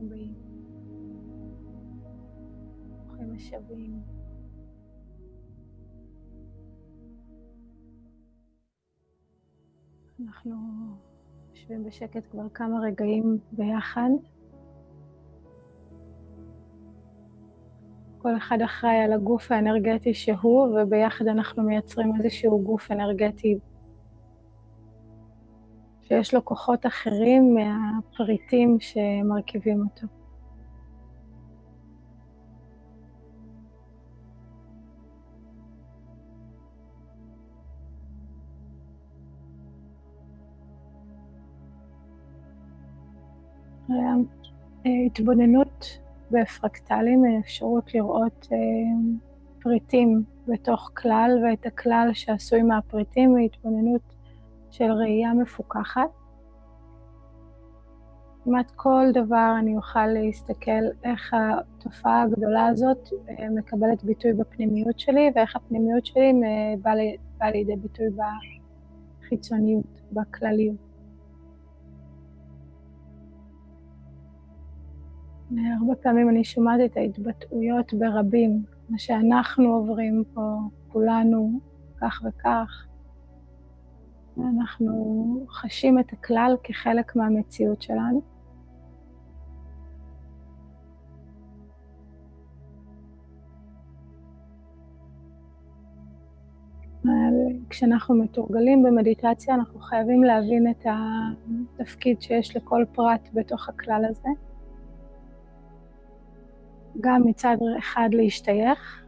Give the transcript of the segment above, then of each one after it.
הבאים. ברוכים השבים. אנחנו יושבים בשקט כבר כמה רגעים ביחד. כל אחד אחראי על הגוף האנרגטי שהוא, וביחד אנחנו מייצרים איזשהו גוף אנרגטי שיש לו כוחות אחרים מהפריטים שמרכיבים אותו. התבוננות בפרקטלים, אפשרות לראות פריטים בתוך כלל, ואת הכלל שעשוי מהפריטים, והתבוננות של ראייה מפוקחת. כמעט כל דבר אני אוכל להסתכל איך התופעה הגדולה הזאת מקבלת ביטוי בפנימיות שלי, ואיך הפנימיות שלי באה לידי ביטוי בחיצוניות, בכלליות. הרבה פעמים אני שומעת את ההתבטאויות ברבים, מה שאנחנו עוברים פה, כולנו, כך וכך. אנחנו חשים את הכלל כחלק מהמציאות שלנו. כשאנחנו מתורגלים במדיטציה, אנחנו חייבים להבין את התפקיד שיש לכל פרט בתוך הכלל הזה. גם מצד אחד להשתייך,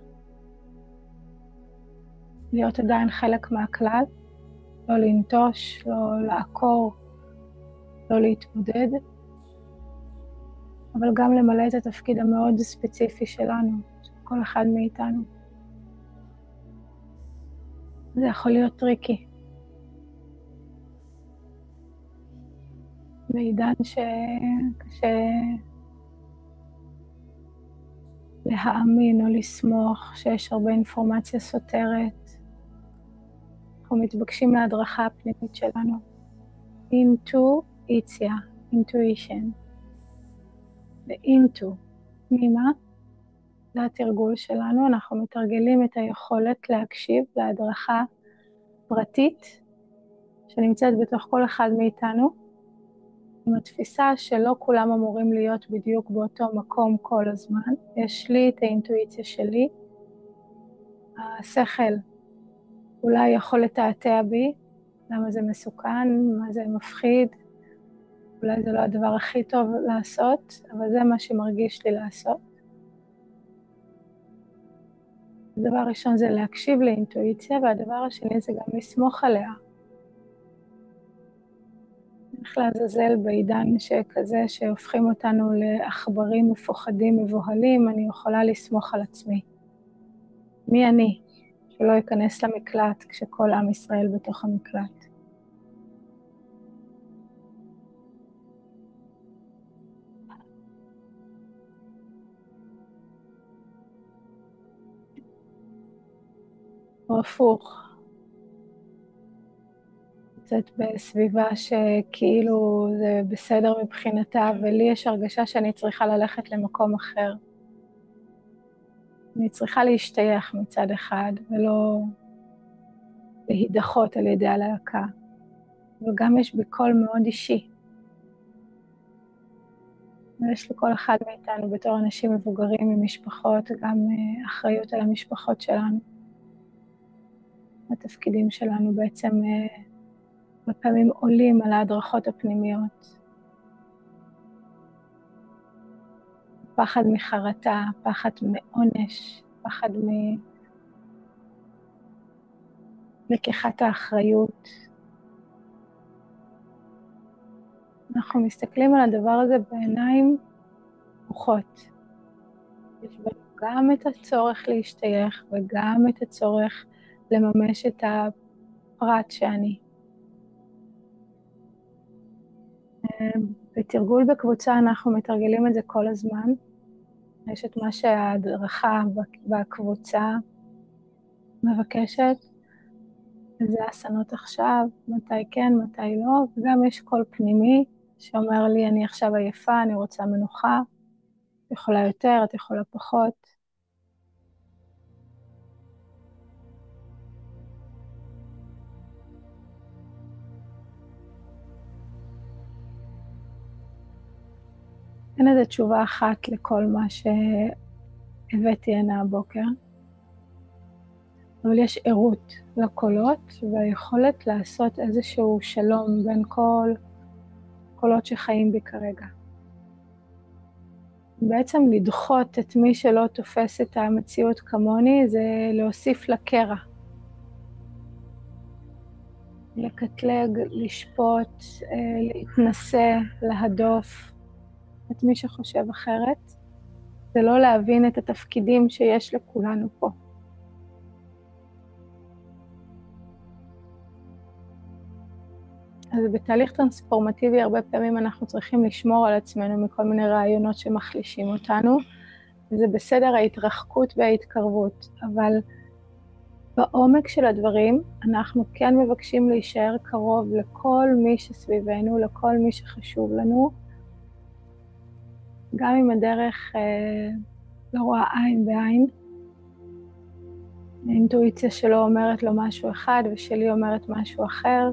להיות עדיין חלק מהכלל, לא לנטוש, לא לעקור, לא להתמודד, אבל גם למלא את התפקיד המאוד ספציפי שלנו, של כל אחד מאיתנו. זה יכול להיות טריקי. בעידן שקשה להאמין או לסמוך, שיש הרבה אינפורמציה סותרת, אנחנו מתבקשים להדרכה הפנימית שלנו. אינטואיציה, intuition. ו-into, ממה? זה התרגול שלנו, אנחנו מתרגלים את היכולת להקשיב להדרכה פרטית שנמצאת בתוך כל אחד מאיתנו, עם התפיסה שלא כולם אמורים להיות בדיוק באותו מקום כל הזמן. יש לי את האינטואיציה שלי, השכל אולי יכול לתעתע בי, למה זה מסוכן, מה זה מפחיד, אולי זה לא הדבר הכי טוב לעשות, אבל זה מה שמרגיש לי לעשות. הדבר הראשון זה להקשיב לאינטואיציה, והדבר השני זה גם לסמוך עליה. איך לעזאזל בעידן שכזה שהופכים אותנו לעכברים מפוחדים מבוהלים, אני יכולה לסמוך על עצמי. מי אני? שלא ייכנס למקלט כשכל עם ישראל בתוך המקלט. או הפוך. נמצאת בסביבה שכאילו זה בסדר מבחינתה, ולי יש הרגשה שאני צריכה ללכת למקום אחר. אני צריכה להשתייך מצד אחד, ולא להידחות על ידי הלהקה. וגם יש בי קול מאוד אישי. ויש לכל אחד מאיתנו בתור אנשים מבוגרים עם משפחות, גם אחריות על המשפחות שלנו. התפקידים שלנו בעצם בפעמים עולים על ההדרכות הפנימיות. פחד מחרטה, פחד מעונש, פחד מלקיחת האחריות. אנחנו מסתכלים על הדבר הזה בעיניים פקוחות. יש בנו גם את הצורך להשתייך וגם את הצורך לממש את הפרט שאני. בתרגול בקבוצה אנחנו מתרגלים את זה כל הזמן. יש את מה שההדרכה בקבוצה מבקשת, איזה אסנות עכשיו, מתי כן, מתי לא, וגם יש קול פנימי שאומר לי, אני עכשיו עייפה, אני רוצה מנוחה, את יכולה יותר, את יכולה פחות. אין איזה תשובה אחת לכל מה שהבאתי הנה הבוקר, אבל יש ערות לקולות והיכולת לעשות איזשהו שלום בין כל קולות שחיים בי כרגע. בעצם לדחות את מי שלא תופס את המציאות כמוני זה להוסיף לקרע. לקטלג, לשפוט, להתנסה, להדוף את מי שחושב אחרת. זה לא להבין את התפקידים שיש לכולנו פה. אז בתהליך טרנספורמטיבי הרבה פעמים אנחנו צריכים לשמור על עצמנו מכל מיני רעיונות שמחלישים אותנו, וזה בסדר ההתרחקות וההתקרבות, אבל בעומק של הדברים אנחנו כן מבקשים להישאר קרוב לכל מי שסביבנו, לכל מי שחשוב לנו, גם אם הדרך לא רואה עין בעין. האינטואיציה שלו אומרת לו משהו אחד ושלי אומרת משהו אחר.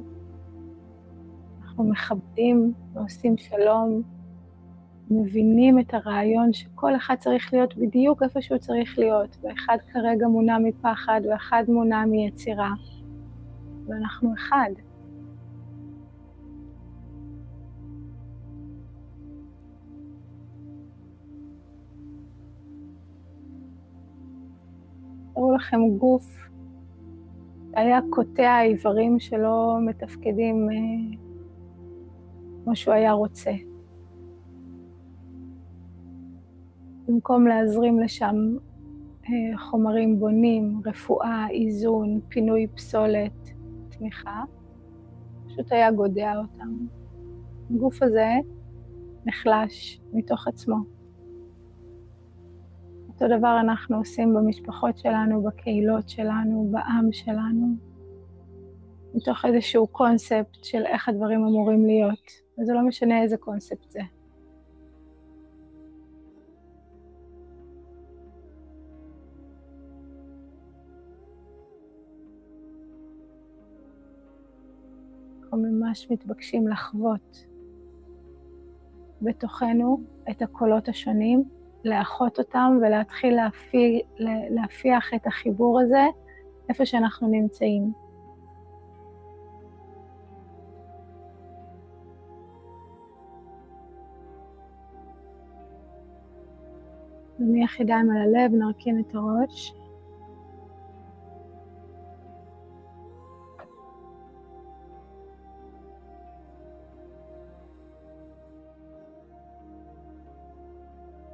אנחנו מכבדים ועושים שלום, מבינים את הרעיון שכל אחד צריך להיות בדיוק איפה שהוא צריך להיות, ואחד כרגע מונע מפחד ואחד מונע מיצירה, ואנחנו אחד. תראו לכם גוף שהיה קוטע האיברים שלא מתפקדים כמו שהוא היה רוצה. במקום להזרים לשם חומרים בונים, רפואה, איזון, פינוי פסולת, תמיכה, פשוט היה גודע אותם. הגוף הזה נחלש מתוך עצמו. אותו דבר אנחנו עושים במשפחות שלנו, בקהילות שלנו, בעם שלנו, מתוך איזשהו קונספט של איך הדברים אמורים להיות. וזה לא משנה איזה קונספט זה. אנחנו ממש מתבקשים לחוות בתוכנו את הקולות השונים, לאחות אותם ולהתחיל להפיח את החיבור הזה איפה שאנחנו נמצאים. נניח ידיים על הלב, נרכין את הראש.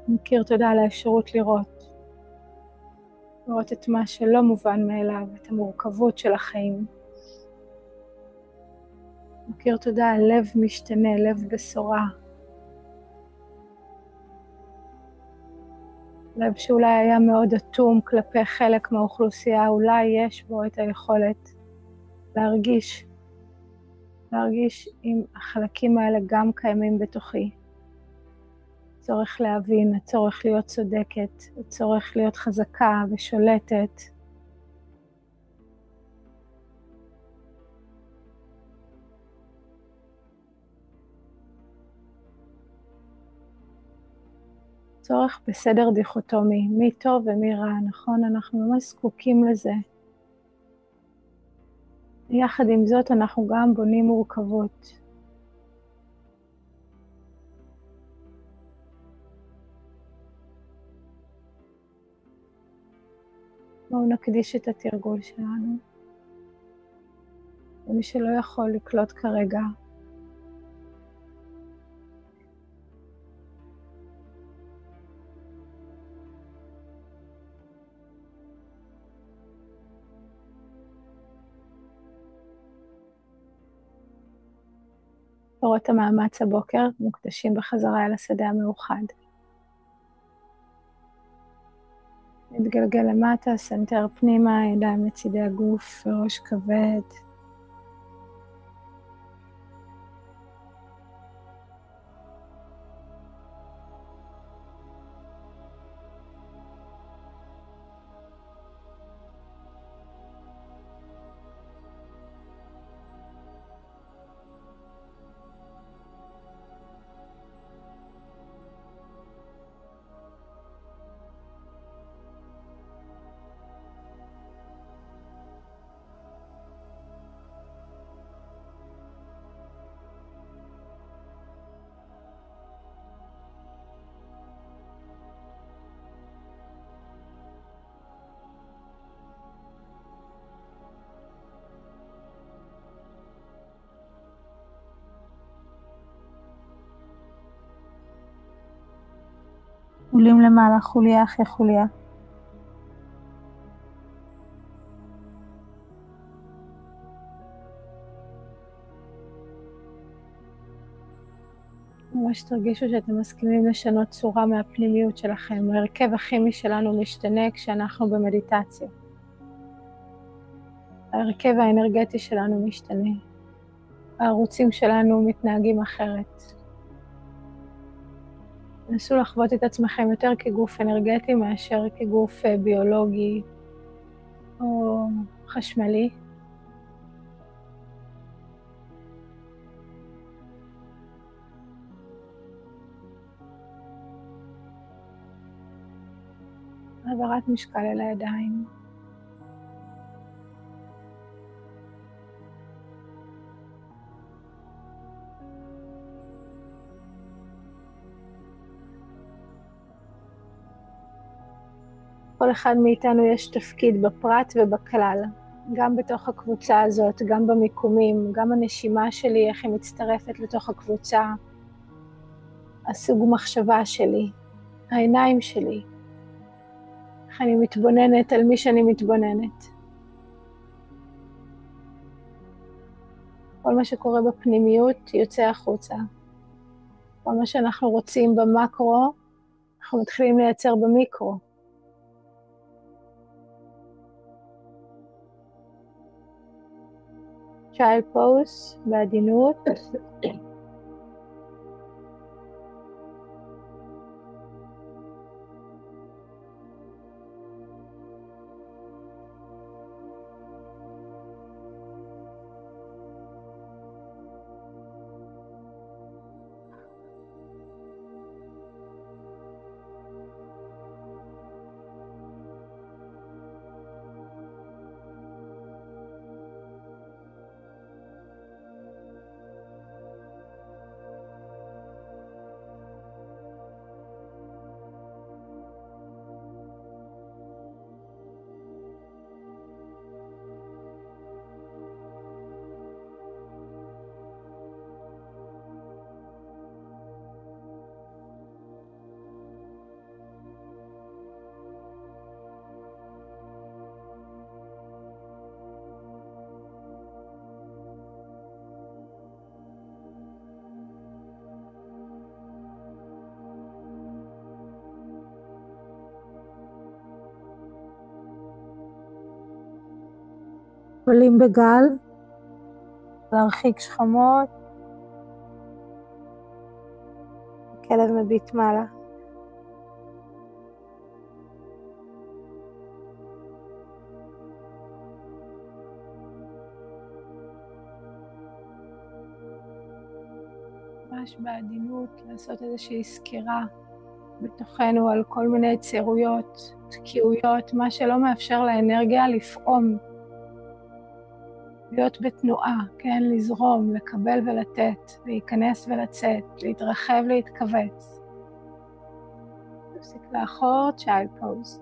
נכיר תודה על האפשרות לראות את מה שלא מובן מאליו, את המורכבות של החיים. נכיר תודה על לב משתנה, לב בשורה. לב שאולי היה מאוד אטום כלפי חלק מהאוכלוסייה, אולי יש בו את היכולת להרגיש אם החלקים האלה גם קיימים בתוכי. הצורך להבין, הצורך להיות צודקת, הצורך להיות חזקה ושולטת. צורך בסדר דיכוטומי, מי טוב ומי רע, נכון? אנחנו ממש זקוקים לזה. יחד עם זאת אנחנו גם בונים מורכבות. בואו נקדיש את התרגול שלנו. ומי שלא יכול לקלוט כרגע, פירות המאמץ הבוקר מוקדשים בחזרה אל השדה המאוחד. נתגלגל למטה, סנטר פנימה, ידיים לצידי הגוף, ראש כבד. עולים למעלה חוליה אחרי חוליה. ממש תרגישו שאתם מסכימים לשנות צורה מהפנימיות שלכם. ההרכב הכימי שלנו משתנה כשאנחנו במדיטציה. ההרכב האנרגטי שלנו משתנה. הערוצים שלנו מתנהגים אחרת. נסו לחוות את עצמכם יותר כגוף אנרגטי מאשר כגוף ביולוגי או חשמלי. העברת משקל אל הידיים. כל אחד מאיתנו יש תפקיד בפרט ובכלל, גם בתוך הקבוצה הזאת, גם במיקומים, גם הנשימה שלי, איך היא מצטרפת לתוך הקבוצה, הסוג מחשבה שלי, העיניים שלי, איך אני מתבוננת על מי שאני מתבוננת. כל מה שקורה בפנימיות יוצא החוצה. כל מה שאנחנו רוצים במקרו, אנחנו מתחילים לייצר במיקרו. צ'יילד פוז, בעדינות. עולים בגל, להרחיק שכמות, כלב מביט מעלה. ממש בעדינות לעשות איזושהי סקירה בתוכנו על כל מיני צירויות, תקיעויות, מה שלא מאפשר לאנרגיה לפעום. להיות בתנועה, כן? לזרום, לקבל ולתת, להיכנס ולצאת, להתרחב, להתכווץ. תפסיק לאחור, צ'יילד פוז.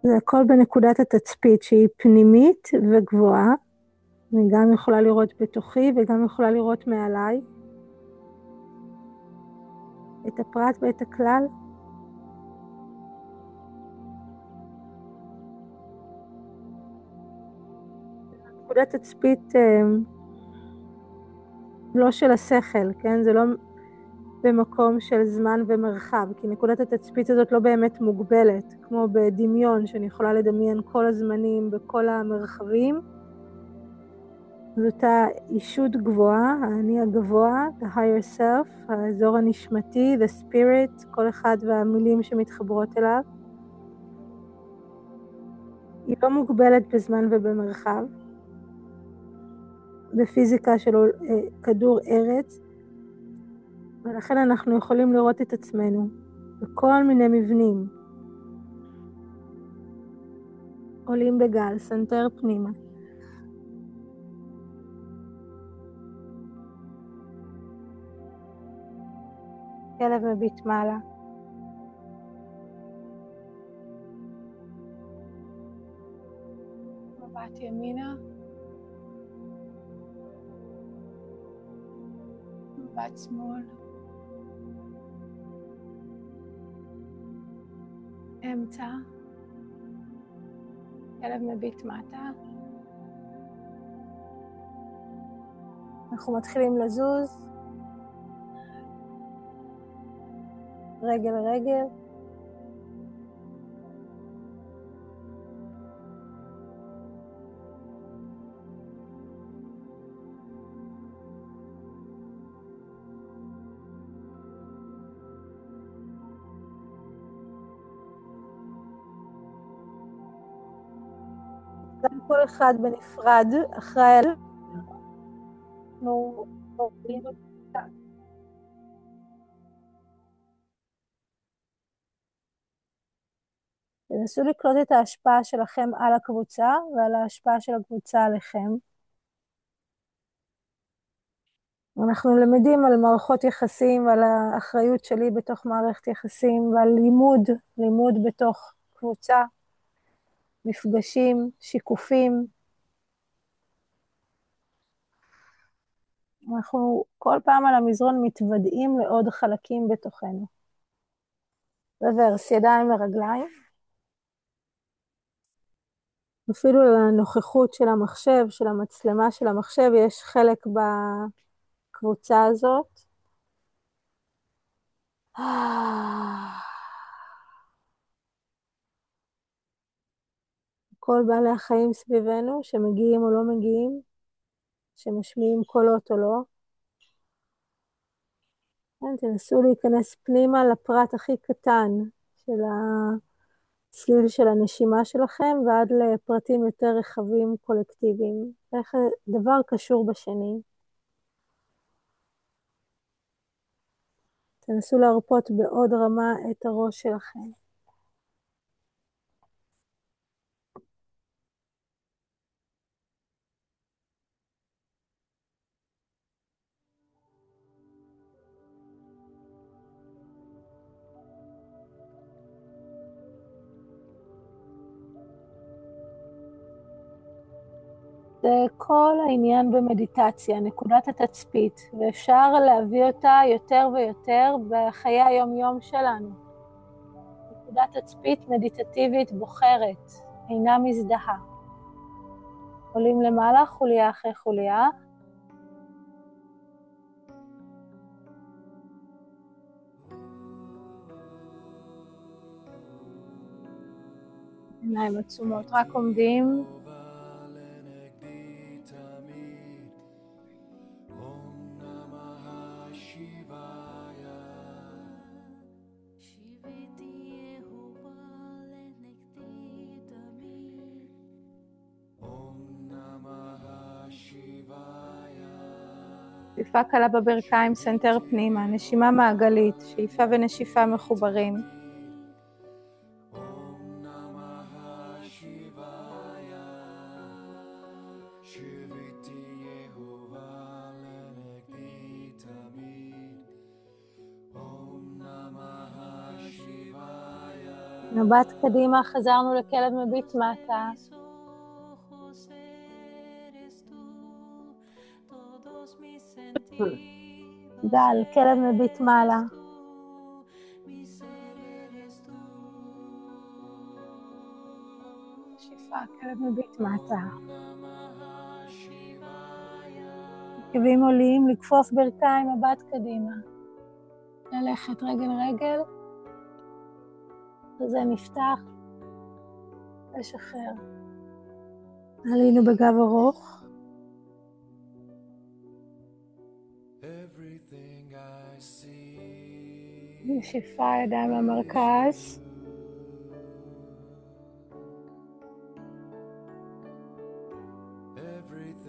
זה הכל בנקודת התצפית שהיא פנימית וגבוהה. אני גם יכולה לראות בתוכי וגם יכולה לראות מעליי. את הפרט ואת הכלל. נקודת תצפית לא של השכל, כן? זה לא במקום של זמן ומרחב, כי נקודת התצפית הזאת לא באמת מוגבלת, כמו בדמיון שאני יכולה לדמיין כל הזמנים בכל המרחבים. זאת האישות גבוהה, האני הגבוה, the higher self, האזור הנשמתי, the spirit, כל אחד והמילים שמתחברות אליו. היא לא מוגבלת בזמן ובמרחב. בפיזיקה של כדור ארץ, ולכן אנחנו יכולים לראות את עצמנו בכל מיני מבנים. עולים בגל, סנטר פנימה. כלב מביט מעלה. מבט ימינה, מבט שמאל, אמצע, כלב מביט מטה. אנחנו מתחילים לזוז, רגל רגל. גם כל אחד בנפרד אחראי על... אנחנו עובדים בקבוצה. תנסו לקלוט את ההשפעה שלכם על הקבוצה ועל ההשפעה של הקבוצה עליכם. אנחנו למדים על מערכות יחסים ועל האחריות שלי בתוך מערכת יחסים ועל לימוד בתוך קבוצה, מפגשים, שיקופים. אנחנו כל פעם על המזרון מתוודעים לעוד חלקים בתוכנו. רוורס, ידיים ורגליים. אפילו לנוכחות של המחשב, של המצלמה של המחשב, יש חלק בקבוצה הזאת. כל בעלי החיים סביבנו, שמגיעים או לא מגיעים, שמשמיעים קולות או לא. תנסו להיכנס פנימה לפרט הכי קטן של הצליל של הנשימה שלכם, ועד לפרטים יותר רחבים קולקטיביים. איך דבר קשור בשני. תנסו להרפות בעוד רמה את הראש שלכם. זה כל העניין במדיטציה, נקודת התצפית, ואפשר להביא אותה יותר ויותר בחיי היום-יום שלנו. נקודת תצפית מדיטטיבית בוחרת, אינה מזדהה. עולים למעלה חוליה אחרי חוליה. עיניים עצומות, רק עומדים. שאיפה קלה בברכיים, סנטר פנימה, נשימה מעגלית, שאיפה ונשיפה מחוברים. מבט קדימה, חזרנו לכלב מביט מטה. גל, כלב מביט מעלה. שאיפה, כלב מביט מטה. עקבים עולים, לכפוף ברכיים, מבט קדימה. ללכת רגל רגל. וזה נפתח. לשחרר. עלינו בגב ארוך. נשיפה, ידיים למרכז.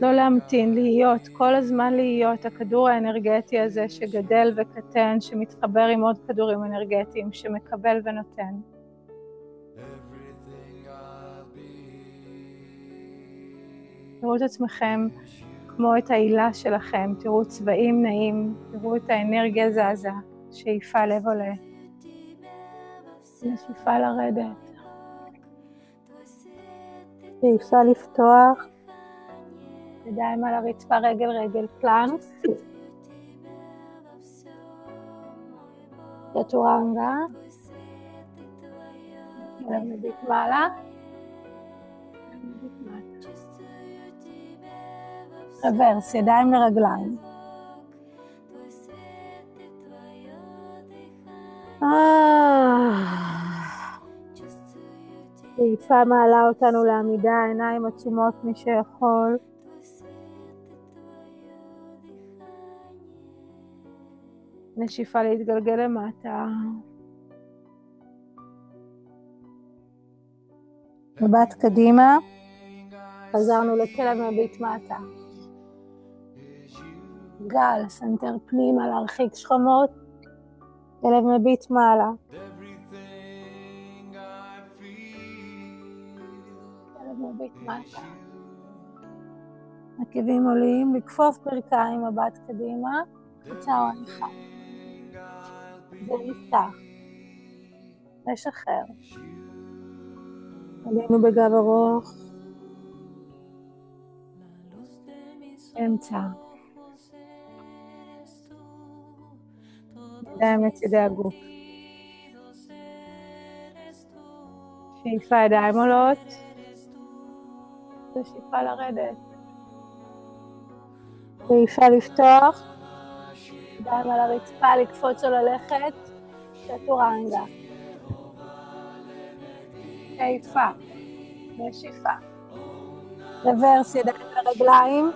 לא להמתין, להיות, כל הזמן להיות, הכדור האנרגטי הזה שגדל וקטן, שמתחבר עם עוד כדורים אנרגטיים, שמקבל ונותן. תראו את עצמכם כמו את העילה שלכם, תראו צבעים נעים, תראו את האנרגיה זזה, שאיפה לב עולה. נשיפה לרדת. שאיפה לפתוח, ידיים על הרצפה, רגל רגל פלנק, צ'טורנגה, כלב מביט מעלה, מביט מטה, רוורס, ידיים לרגליים, שאיפה מעלה אותנו לעמידה, עיניים עצומות מי שיכול, נשיפה להתגלגל למטה, מבט קדימה, חזרנו לכלב מביט מטה, גל, סנטר פנימה, להרחיק שכמות, כלב מביט מעלה, כלב מביט מטה, עקבים עולים, לכפוף ברכיים, מבט קדימה, קצר או הליכה, זה נפתח, נשחרר, עלינו בגב ארוך, אמצע, ידיים לצידי הגוף, שאיפה ידיים עולות, ושאיפה לרדת, שאיפה לפתוח, ידיים על הרצפה, לקפוץ או ללכת, צ'טורנגה, שאיפה, ושאיפה, רוורס, ידיים לרגליים,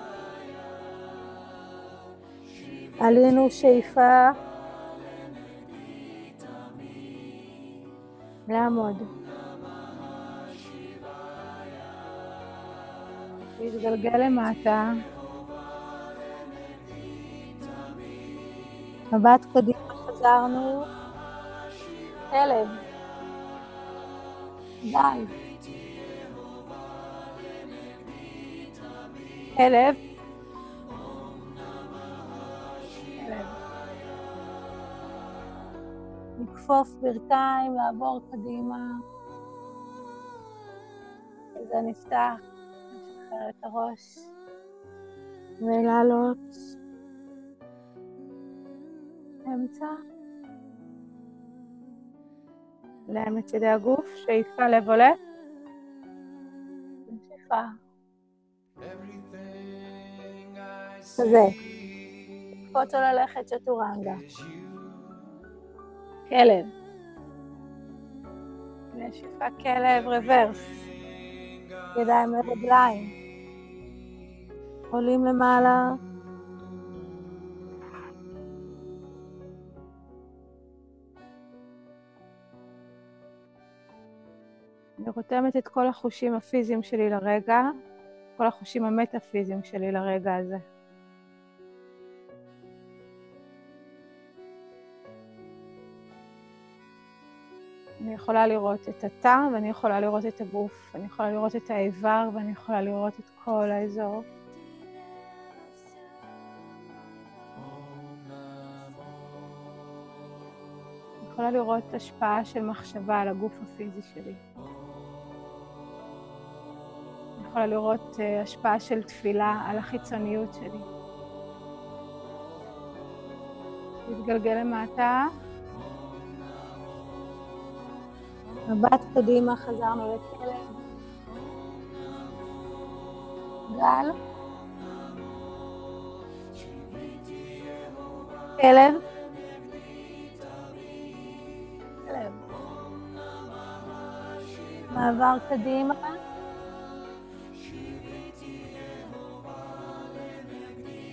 עלינו שאיפה, לעמוד, להתגלגל למטה, מבט קדימה, חזרנו, כלב, גל, כלב, לכפוף ברכיים, לעבור קדימה, וזה נפתח, נשחרר את הראש, ולעלות, אמצע, להם לצידי הגוף, שאיפה לב עולה, שאיפה, כזה, לקפוץ או ללכת, צ'טורנגה, כלב, נשיפה כלב, רוורס, ידיים לרגליים, עולים למעלה, אני רותמת את כל החושים הפיזיים שלי לרגע, כל החושים המטאפיזיים שלי לרגע הזה. אני יכולה לראות את התא, ואני יכולה לראות את הגוף, אני יכולה לראות את האיבר, ואני יכולה לראות את כל האזור. אני יכולה לראות השפעה של מחשבה על הגוף הפיזי שלי. אני יכולה לראות השפעה של תפילה על החיצוניות שלי. להתגלגל למטה. מבט קדימה, חזרנו לכלב. גל. כלב. כלב. מעבר קדימה.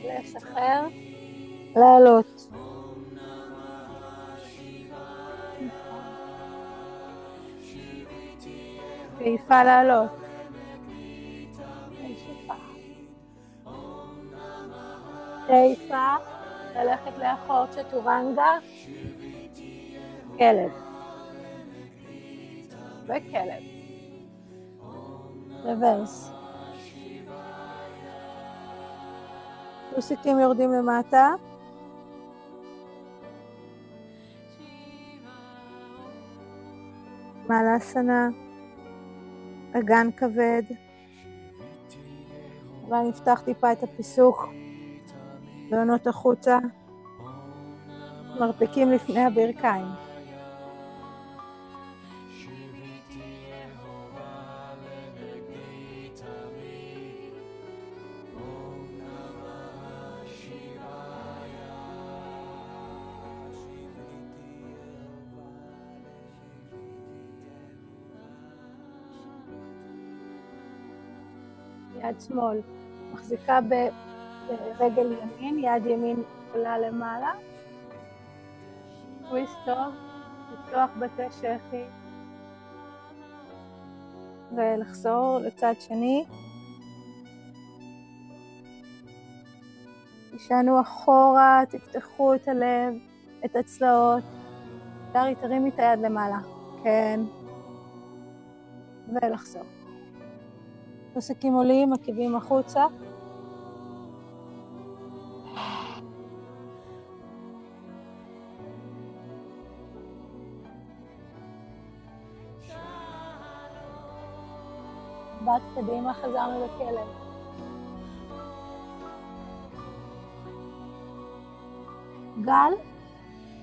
לשחרר. לעלות. שאיפה לעלות. שאיפה ללכת לאחור, צ'טורנגה. כלב. וכלב. רוורס. טוסיקים יורדים למטה. מעלה סנה. אגן כבד. ונפתח טיפה את הפיסוק, ועונות החוצה, מרפקים לפני הברכיים. יד שמאל מחזיקה ברגל ימין, יד ימין עולה למעלה. טוויסט טוב, לפתוח בתי שכי ולחזור לצד שני. תשענו אחורה, תפתחו את הלב, את הצלעות. דרי, תרימי את היד למעלה. כן. ולחזור. חזקים עולים, עקבים החוצה. בת קדימה, חזרנו לכלב. גל,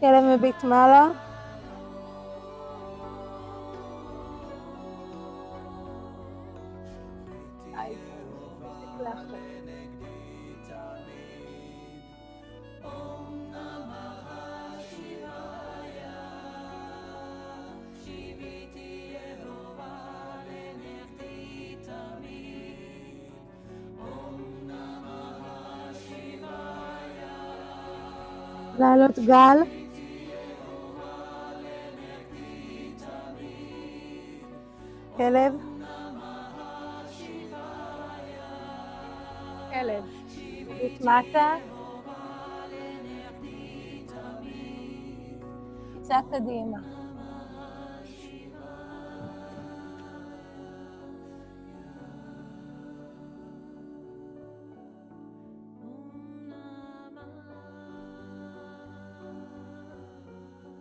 כלב מביט מעלה. לעלות גל. כלב. כלב. מביט מטה. קפיצה קדימה.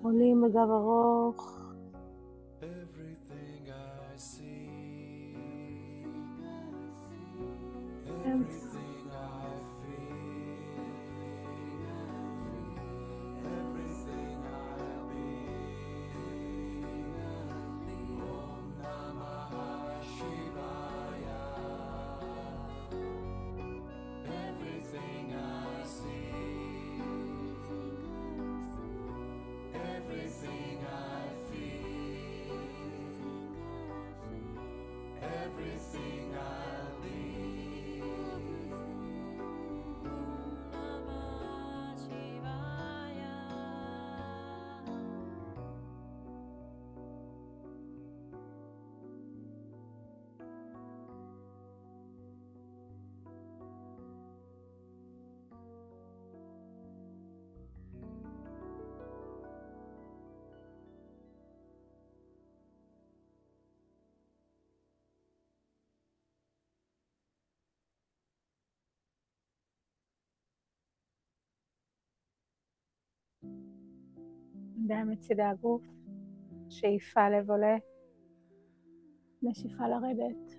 עולים בגב ארוך. ידיים לצידי הגוף, שאיפה לב עולה, נשיפה לרדת,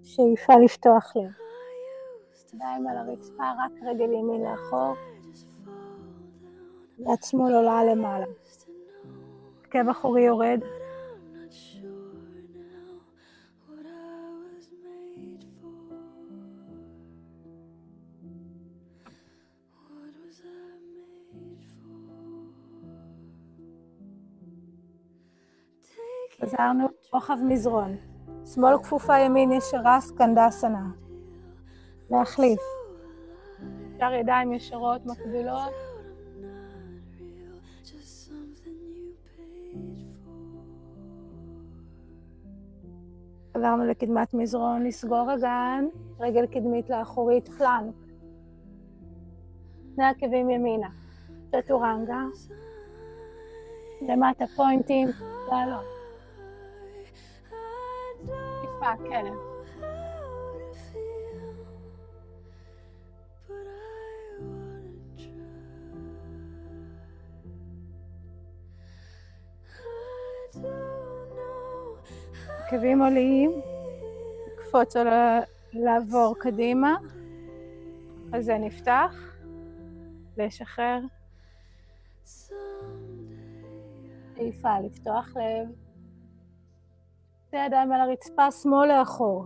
שאיפה לפתוח לב. ידיים על הרצפה, רק רגל ימין לאחור, יד שמאל עולה למעלה. עקב אחורי יורד. חזרנו רוחב מזרון. שמאל כפופה, ימין ישרה, סקנדסנה. להחליף. אפשר ידיים ישרות מקבילות. חזרנו לקדמת מזרון, לסגור אגן, רגל קדמית לאחורית, פלנק. שני עקבים ימינה. צ'טורנגה. למטה פוינטים, לעלות. טיפה, כלב. עקבים עולים, קפוץ על לעבור קדימה, אז זה נפתח, לשחרר, שאיפה, לפתוח לב, שתי ידיים על הרצפה, שמאל לאחור,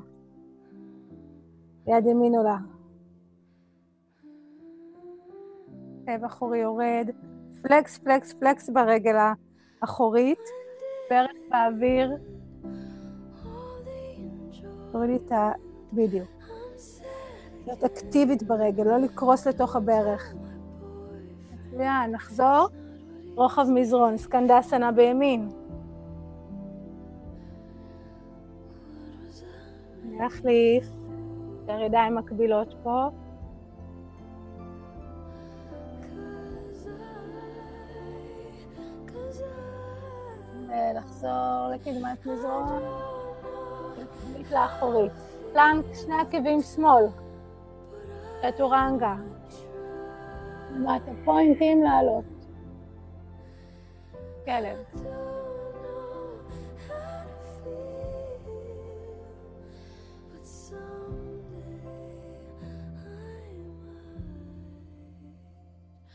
יד ימין עולה, כאב אחורי יורד, פלקס, פלקס, פלקס ברגל האחורית, ברך באוויר, תורידי את בדיוק. להיות אקטיבית ברגל, לא לקרוס לתוך הברך. מצוין, נחזור. רוחב מזרון, סקנדסנה בימין. להחליף, ידיים מקבילות פה. ולחזור לקדמת מזרון. לקדמית לאחורית. פלנק, שני עקבים שמאל. צ'טורנגה. למטה פוינטים לעלות. כלב.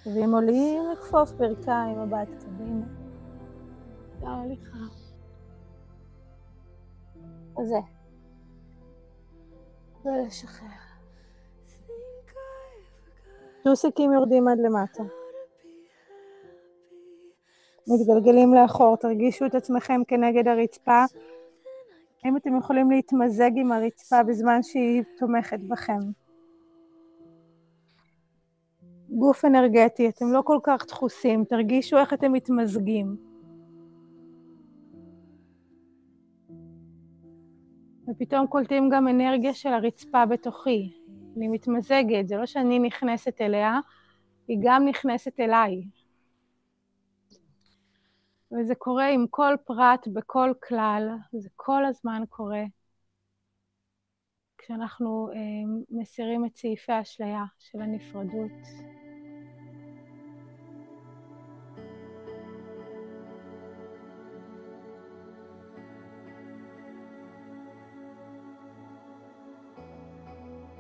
ואם עולים, לכפוף ברכיים, מבט קדימה. הליכה. וזה. ולשחרר. טוסיקים יורדים עד למטה. מתגלגלים לאחור, תרגישו את עצמכם כנגד הרצפה. אם אתם יכולים להתמזג עם הרצפה בזמן שהיא תומכת בכם. גוף אנרגטי, אתם לא כל כך דחוסים, תרגישו איך אתם מתמזגים. ופתאום קולטים גם אנרגיה של הרצפה בתוכי. אני מתמזגת, זה לא שאני נכנסת אליה, היא גם נכנסת אליי. וזה קורה עם כל פרט בכל כלל, זה כל הזמן קורה. כשאנחנו מסירים את סעיפי האשליה של הנפרדות.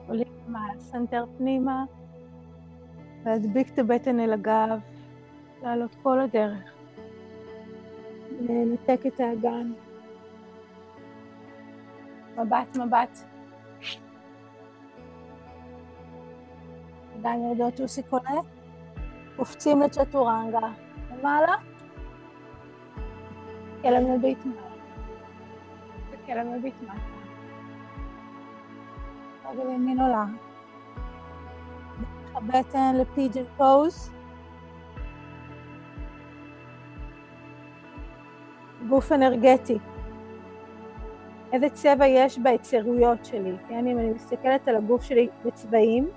עולים למעלה, סנטר פנימה, להדביק את הבטן אל הגב, לעלות כל הדרך. לנתק את האגן. מבט, מבט. עדיין יורדות טוסיקונה. קופצים לצ'טורנגה. למעלה. כלב מביט מעלה. וכלב מביט מטה. רגל ימין עולה. הבטן לפיג'ן פוז. גוף אנרגטי. איזה צבע יש ביצירויות שלי? כן, אם אני מסתכלת על הגוף שלי בצבעים,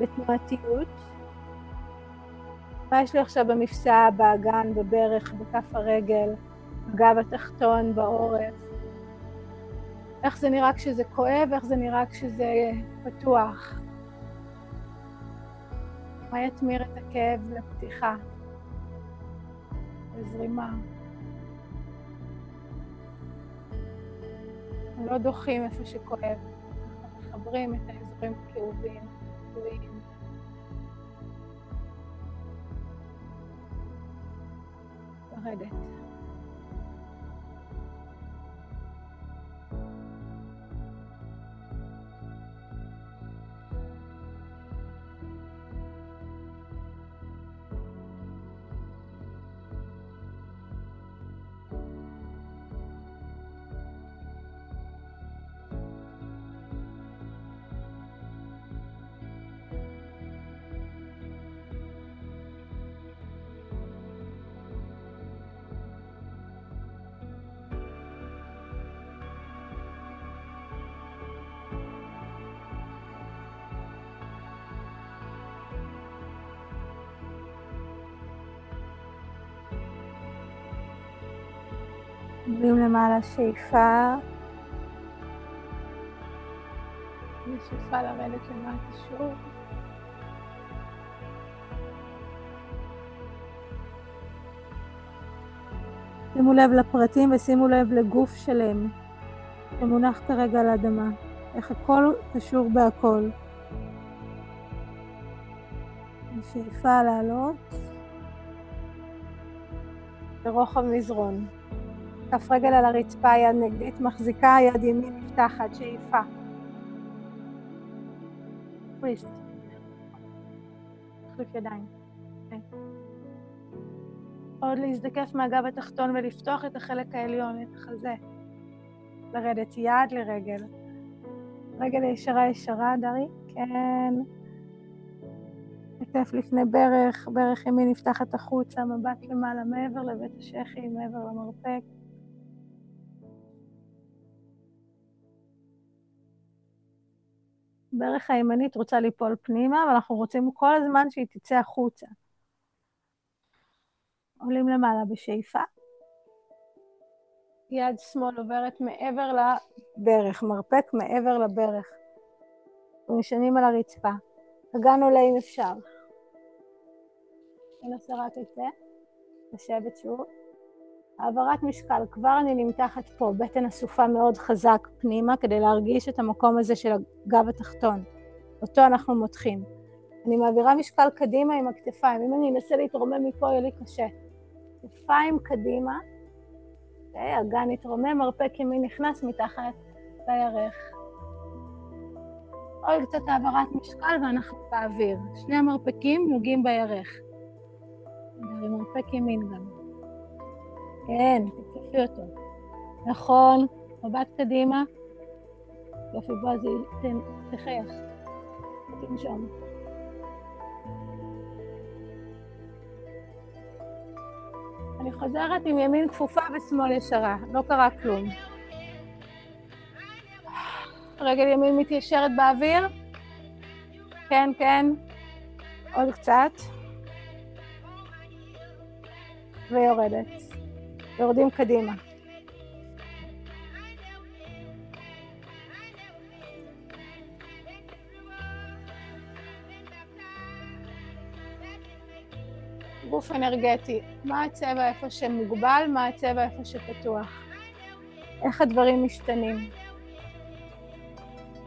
בתנועתיות. מה יש לי עכשיו במפסע, באגן, בברך, בכף הרגל, בגב התחתון, בעורף? איך זה נראה כשזה כואב, איך זה נראה כשזה פתוח? מה יתמיר את הכאב לפתיחה? לזרימה. אנחנו לא דוחים איפה שכואב, אנחנו מחברים את האזורים הכאובים, תלויים. לרדת. עולים למעלה שאיפה. ושאיפה לרדת למטה שוב. שימו לב לפרטים ושימו לב לגוף שלם שמונח כרגע על האדמה. איך הכל קשור בהכל. בשאיפה לעלות. ברוחב מזרון. כף רגל על הרצפה, יד נגדית מחזיקה, יד ימין נפתחת, שאיפה. טוויסט. תחליף ידיים. עוד להזדקף מהגב התחתון ולפתוח את החלק העליון, את החזה. לרדת יד לרגל. רגל ישרה ישרה, דרי. כן. כתף לפני ברך, ברך ימין נפתחת החוצה, מבט למעלה מעבר לבית השכי, מעבר למרפק. ברך הימנית רוצה ליפול פנימה, אבל אנחנו רוצים כל הזמן שהיא תצא החוצה. עולים למעלה בשאיפה. יד שמאל עוברת מעבר לברך, מרפק מעבר לברך. ונשענים על הרצפה. הגן עולה אם אפשר. ננסה רק את זה. לשבת שוב. העברת משקל, כבר אני נמתחת פה, בטן אסופה מאוד חזק פנימה, כדי להרגיש את המקום הזה של הגב התחתון. אותו אנחנו מותחים. אני מעבירה משקל קדימה עם הכתפיים. אם אני אנסה להתרומם מפה, יהיה לי קשה. כתפיים קדימה. הגן יתרומם, מרפק ימין נכנס מתחת לירך. עוד קצת העברת משקל ואנחנו באוויר. שני המרפקים נוגעים בירך. מרפק ימין גם. כן, תצפי אותו. נכון, מבט קדימה. יופי, בוא, תחייך. תנשום. אני חוזרת עם ימין כפופה ושמאל ישרה. לא קרה כלום. רגל ימין מתיישרת באוויר. כן, כן. עוד קצת. ויורדת. יורדים קדימה. גוף אנרגטי. מה הצבע איפה שמוגבל, מה הצבע איפה שפתוח. איך הדברים משתנים.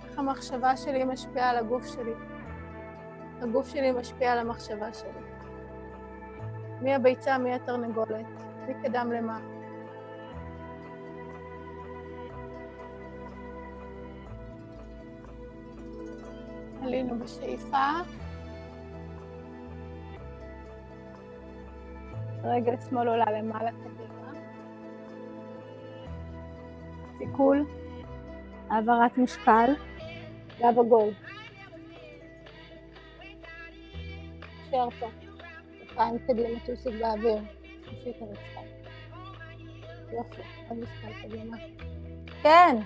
איך המחשבה שלי משפיעה על הגוף שלי. הגוף שלי משפיע על המחשבה שלי. מי הביצה, מי התרנגולת. מי קדם למה. עלינו בשאיפה. רגל שמאל עולה למעלה קדימה. סיכול. העברת משקל. גב עגול. נשאר פה. כפיים קדימה, תוסיק באוויר. תוסיק את הרצפה. יופי, עוד משקל קדימה. כן!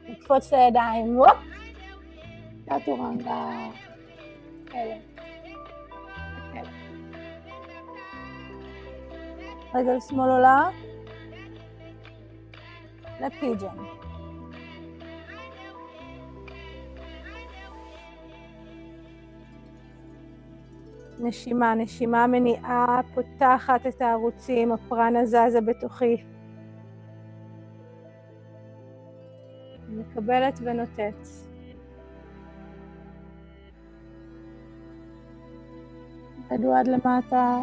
נקפוץ לידיים. וופ! טטורנגה. אלה. אלה. רגל שמאל עולה. לפיג'ן. נשימה, נשימה מניעה, פותחת את הערוצים, הפרנה זזה בתוכי. מקבלת ונותנת. תדעו עד למטה.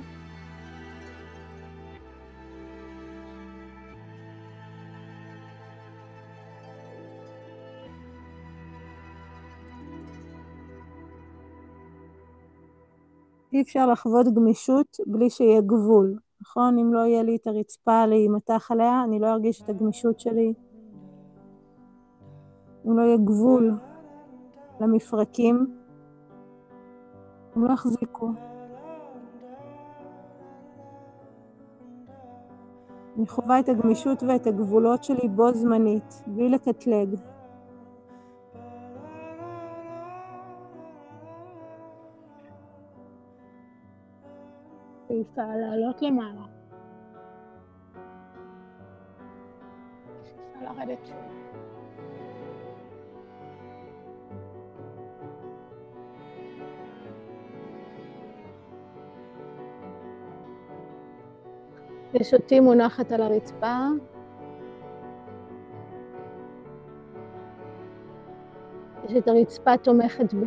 אי אפשר לחוות גמישות בלי שיהיה גבול, נכון? אם לא יהיה לי את הרצפה להימתח עליה, אני לא ארגיש את הגמישות שלי. אם לא יהיה גבול למפרקים, הם לא יחזיקו. אני חווה את הגמישות ואת הגבולות שלי בו זמנית, בלי לקטלג. שאיפה לעלות למעלה. שאיפה לרדת שוב. ישותי מונחת על הרצפה. יש את הרצפה תומכת בי.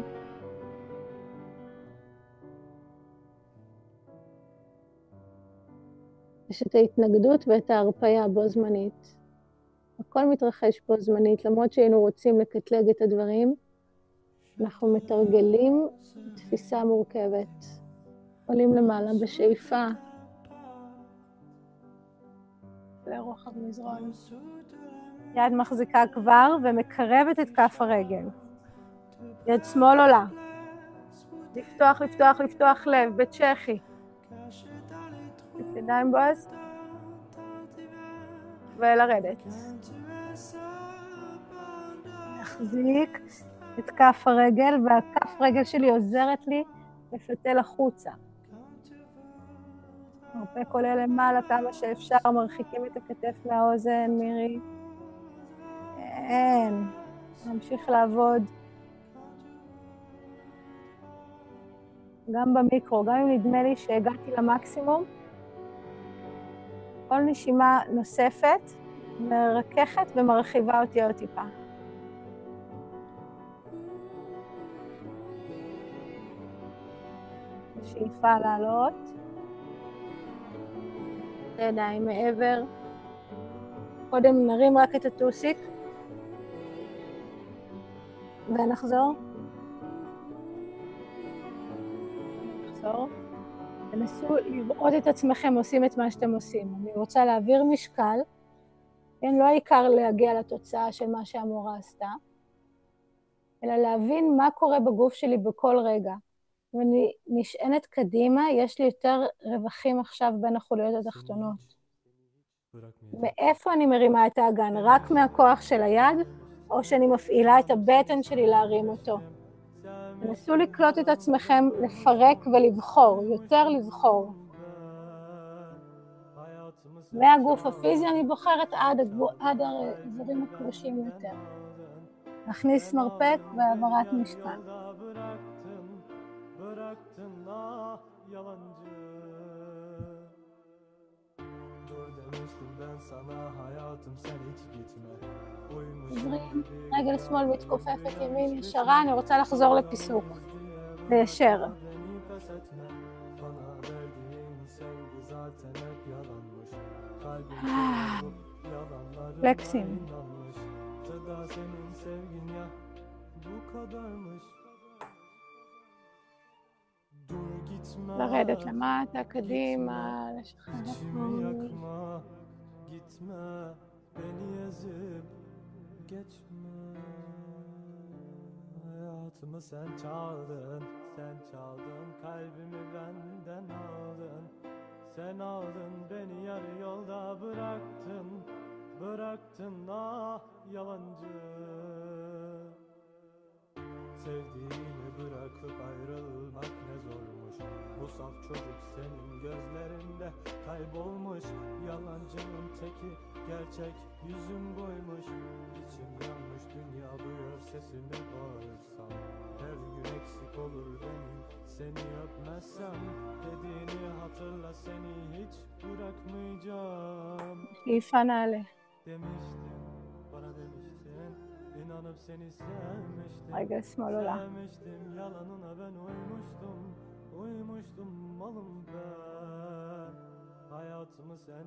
יש את ההתנגדות ואת ההרפאיה בו זמנית. הכל מתרחש בו זמנית, למרות שהיינו רוצים לקטלג את הדברים, אנחנו מתרגלים תפיסה מורכבת. עולים למעלה בשאיפה לרוחב מזרון. יד מחזיקה כבר ומקרבת את כף הרגל. יד שמאל עולה. לפתוח, לפתוח, לפתוח לב, בצ'כי. ידיים בועז. ולרדת. נחזיק את כף הרגל, והכף רגל שלי עוזרת לי לפתל החוצה. מרפק עולה למעלה כמה שאפשר, מרחיקים את הכתף מהאוזן, מירי. אין. נמשיך לעבוד. גם במיקרו, גם אם נדמה לי שהגעתי למקסימום, כל נשימה נוספת מרככת ומרחיבה אותי עוד טיפה. שאיפה לעלות. ידיים מעבר. קודם נרים רק את הטוסיק. ונחזור. נחזור. תנסו לראות את עצמכם עושים את מה שאתם עושים. אני רוצה להעביר משקל. כן, לא העיקר להגיע לתוצאה של מה שהמורה עשתה, אלא להבין מה קורה בגוף שלי בכל רגע. אם אני נשענת קדימה, יש לי יותר רווחים עכשיו בין החוליות התחתונות. מאיפה אני מרימה את האגן? רק מהכוח של היד, או שאני מפעילה את הבטן שלי להרים אותו? תנסו לקלוט את עצמכם, לפרק ולבחור, יותר לבחור. מהגוף הפיזי אני בוחרת עד האזורים הקלושים יותר. נכניס מרפק והעברת משקל. עזרים, רגל שמאל מתכופפת, ימין ישרה, אני רוצה לחזור לפיסוק, ליישר. פלקסים. לרדת למטה, קדימה, לשחרר החומש. Hayatımı sen çaldın, kalbimi benden aldın. Sen aldın beni yarı yolda bıraktın ah yalancı. Sevdiğini bırakıp ayrılmak ne zormuş. Bu saf çocuk senin gözlerinde kaybolmuş. Yalancının teki gerçek yüzün koymuş. İçim yanmış dünya duyuyor sesimi bağırsam. Her gün eksik olur benim seni öpmezsem. Dediğini hatırla seni hiç bırakmayacağım. İfanalı. Demiştin bana demiştin. İnanıp seni sevmiştim. Sevmiştim yalanına ben uymuştum malım ben. Hayatımı sen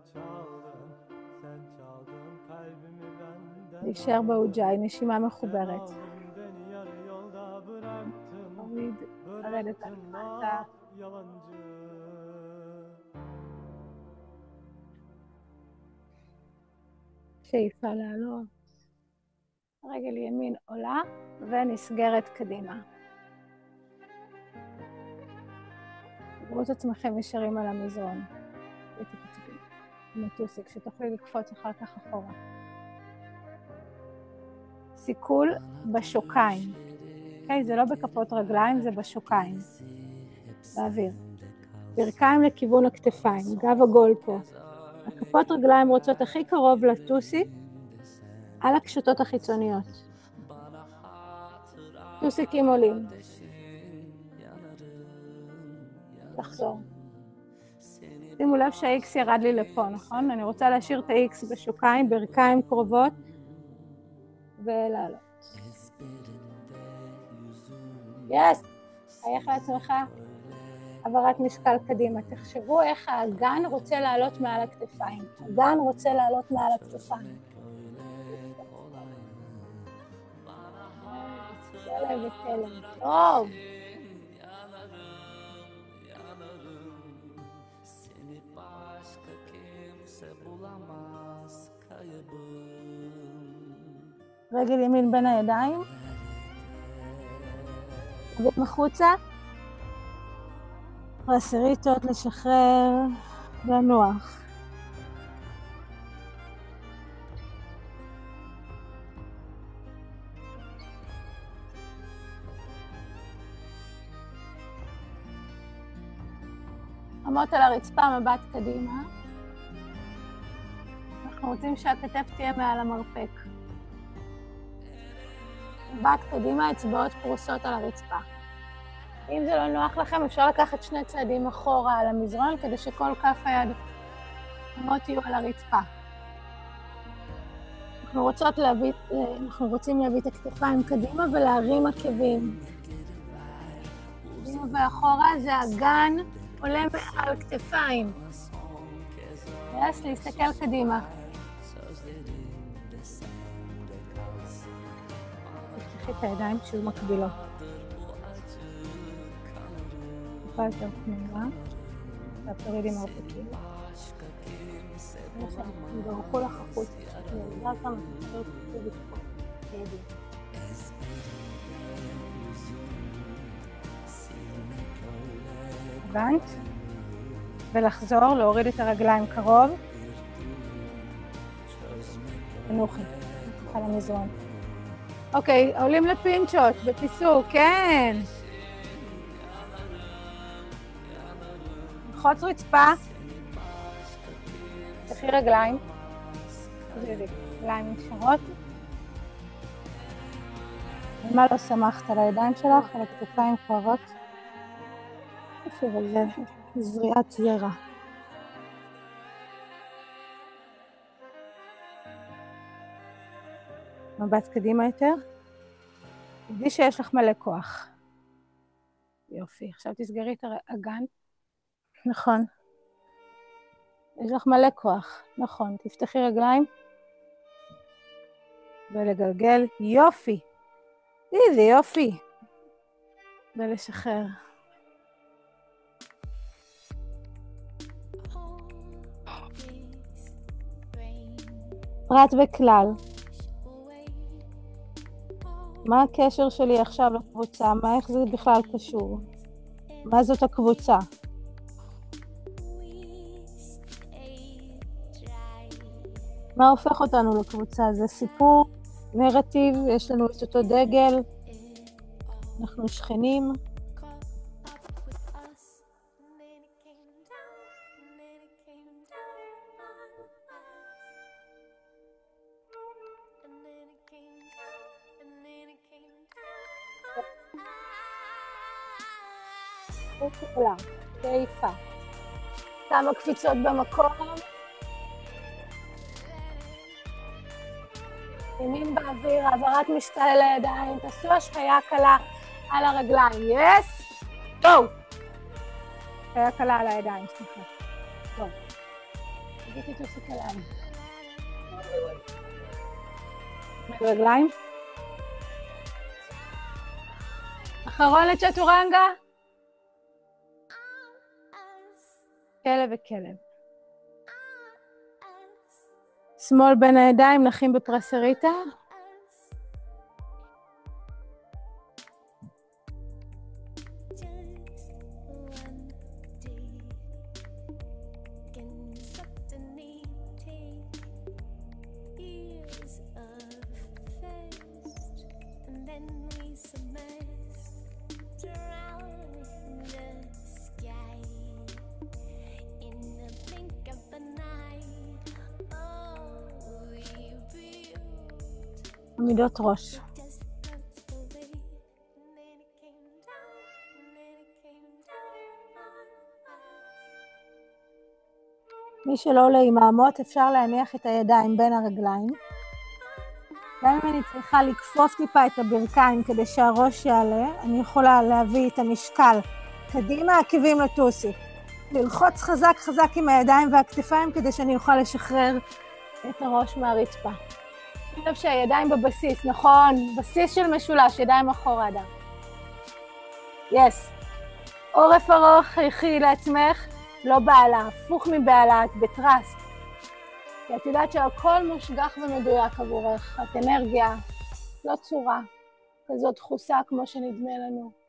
çaldın kalbimi benden. נשאר באוג'אי, נשימה מחוברת. תוריד, לרדת על מטה. שאיפה לעלות. רגל ימין עולה ונסגרת קדימה. תראו את עצמכם ישרים על המזרון. מטוסיק, שתוכלי לקפוץ אחר כך אחורה. סיכול בשוקיים. אוקיי, זה לא בכפות רגליים, זה בשוקיים. באוויר. ברכיים לכיוון הכתפיים, גב עגול פה. הכפות רגליים רוצות הכי קרוב לטוסיק, על הקשתות החיצוניות. טוסיקים עולים. לחזור. שימו לב שה-X ירד לי לפה, נכון? אני רוצה להשאיר את ה-X בשוקיים, ברכיים קרובות, ולעלות. יס, חייך לעצמך. העברת משקל קדימה. תחשבו איך האגן רוצה לעלות מעל הכתפיים. האגן רוצה לעלות מעל הכתפיים. כלב וכלב. טוב. רגל ימין בין הידיים. ומחוצה. פרסריטות לשחרר לנוח. עמות על הרצפה, מבט קדימה. אנחנו רוצים שהכתף תהיה מעל המרפק. מבט קדימה, אצבעות פרוסות על הרצפה. אם זה לא נוח לכם, אפשר לקחת 2 צעדים אחורה על המזרון, כדי שכל כף היד עמות יהיו על הרצפה. אנחנו רוצים להביא את הכתפיים קדימה ולהרים עקבים. קדימה ואחורה זה אגן עולה מעל כתפיים. להסתכל קדימה. תפתחי את הידיים שיהיו מקבילות. טיפה יותר פנימה. תורידי מרפקים. תברכו לך החוצה. אני יודעת כמה תפתחו ובטחו. ידי. הבנת? ולחזור, להוריד את הרגליים קרוב. תנוחי, על המזרון. אוקיי, עולים לפינצ'ות, בפיסוק, כן. לחוץ רצפה. תחי רגליים. רגליים נשארות. ומה לא שמחת על הידיים שלך? על הכתפיים כואבות. שוב על זה, זריעת זרע. מבט קדימה יותר. תדעי שיש לך מלא כוח. יופי, עכשיו תסגרי את האגן. נכון. יש לך מלא כוח. נכון, תפתחי רגליים. ולגלגל. יופי. זה יופי. ולשחרר. פרט וכלל. מה הקשר שלי עכשיו לקבוצה? איך זה בכלל קשור? מה זאת הקבוצה? מה הופך אותנו לקבוצה? זה סיפור, נרטיב, יש לנו את אותו דגל, אנחנו שכנים. שאיפה. כמה קפיצות במקום. ימין באוויר, העברת משקל אל הידיים, תעשו השחיה קלה על הרגליים. יס! טוב! השחיה קלה על הידיים, סליחה. טוב. תגידי תעשו קליים. רגליים. אחרון לצ'טורנגה. כלב וכלב. שמאל בין הידיים, נחים בפרסריטה. עמידות ראש. מי שלא עולה עם האמות, אפשר להניח את הידיים בין הרגליים. גם אם אני צריכה לקפוף טיפה את הברכיים כדי שהראש יעלה, אני יכולה להביא את המשקל קדימה, עקבים לטוסיק. ללחוץ חזק חזק עם הידיים והכתפיים כדי שאני אוכל לשחרר את הראש מהרצפה. אני חושב שהידיים בבסיס, נכון, בסיס של משולש, ידיים אחורה אדם. יס. עורף ארוך, חייכי לעצמך, לא בעלה, הפוך מבעלה, את בטרסט. כי את יודעת שהכל מושגח ומדויק עבורך, את אנרגיה, לא צורה, כזאת דחוסה כמו שנדמה לנו.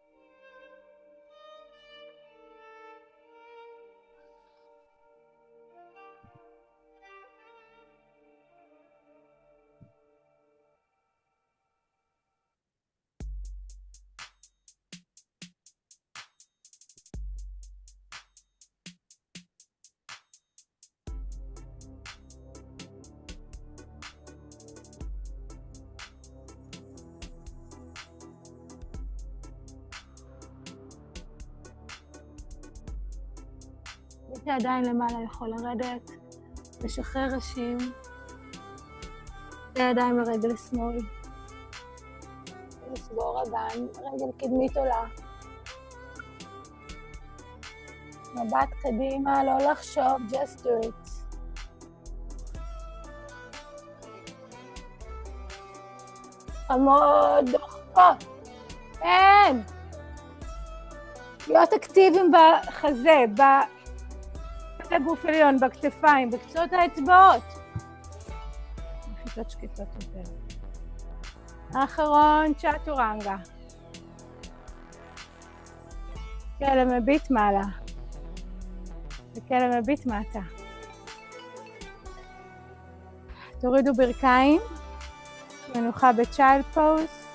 שעדיין למעלה יכול לרדת, לשחרר ראשים, הידיים לרגל שמאל, לסגור אגן, רגל קדמית עולה, מבט קדימה, לא לחשוב, just do it. חמוד, דוחקות, אין! להיות אקטיביים בחזה, בגוף עליון, בכתפיים, בקצות האצבעות. נחיתות שקטות יותר. האחרון, צ'אטורנגה. כלב מביט מעלה. וכלב מביט מטה. תורידו ברכיים. מנוחה בצ'יילד פוז.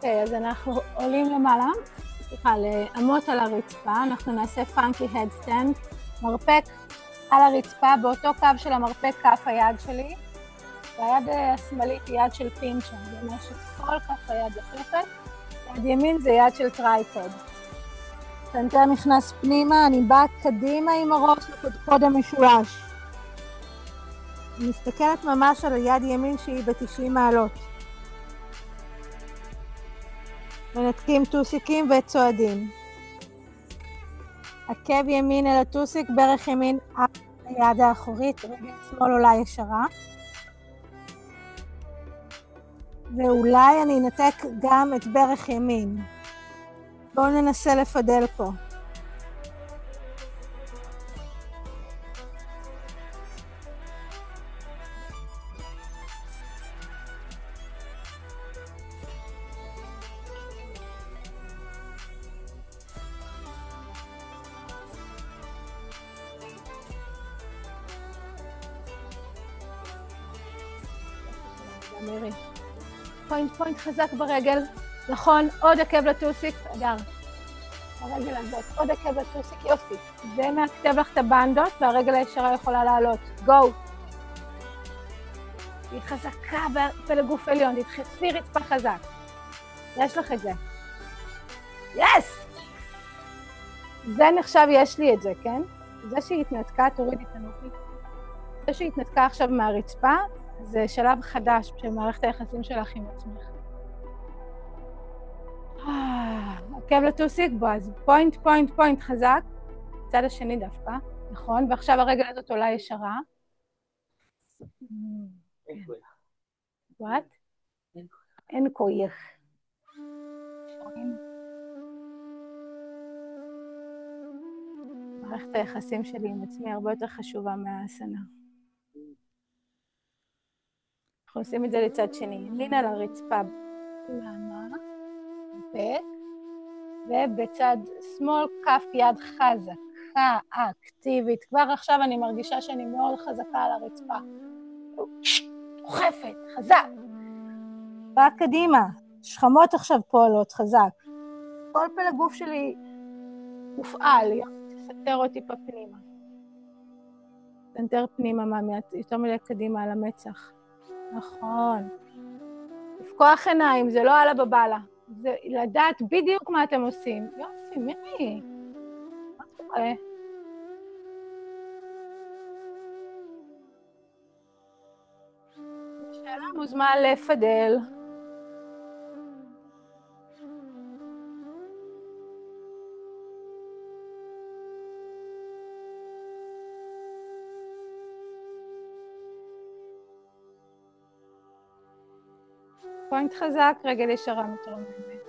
אוקיי, אז אנחנו עולים למעלה, סליחה, לעמות על הרצפה, אנחנו נעשה פאנקי הדסטנד, מרפק על הרצפה, באותו קו של המרפק כף היד שלי, והיד השמאלית היא יד של פינצ'ר, זה אומר שכל כף היד דוחפת, יד ימין זה יד של טרייפוד. סנטר נכנס פנימה, אני באה קדימה עם הראש לקודקוד המשולש. אני מסתכלת ממש על היד ימין שהיא ב-90 מעלות. מנתקים טוסיקים וצועדים. עקב ימין אל הטוסיק, ברך ימין על היד האחורית, רגל שמאל עולה ישרה. ואולי אני אנתק גם את ברך ימין. בואו ננסה לפדל פה. פוינט חזק ברגל, נכון, עוד עקב לטוסיק, אדר, הרגל הזאת, עוד עקב לטוסיק, יופי, זה מעכתב לך את הבנדות והרגל הישרה יכולה לעלות, גו, היא חזקה בלגוף עליון, תדחפי רצפה חזק, יש לך את זה, יס! זה נחשב יש לי את זה, כן? זה שהיא התנתקה, תורידי את הנופי, זה שהיא התנתקה עכשיו מהרצפה, זה שלב חדש של מערכת היחסים שלך עם עצמך. עקב לטוסיק בו, אז פוינט חזק, צד השני דווקא, נכון? ועכשיו הרגל הזאת עולה ישרה. אין כוח. what? אין כוח. מערכת היחסים שלי עם עצמי הרבה יותר חשובה מהאסנה. אנחנו עושים את זה לצד שני. ימין על הרצפה, למה? בק, ובצד שמאל כף יד חזקה, אקטיבית. כבר עכשיו אני מרגישה שאני מאוד חזקה על הרצפה. דוחפת, חזק. בא קדימה, שכמות עכשיו פועלות, חזק. כל פלג גוף שלי מופעל, תסתר אותי פה פנימה. תסתר פנימה, יותר מדי קדימה על המצח. נכון. לפקוח עיניים, זה לא עלה בבעלה. זה לדעת בדיוק מה אתם עושים. יופי, מירי. מה קורה? שאלה מוזמן לפדל. פוינט חזק, רגל ישרה מתרוממת.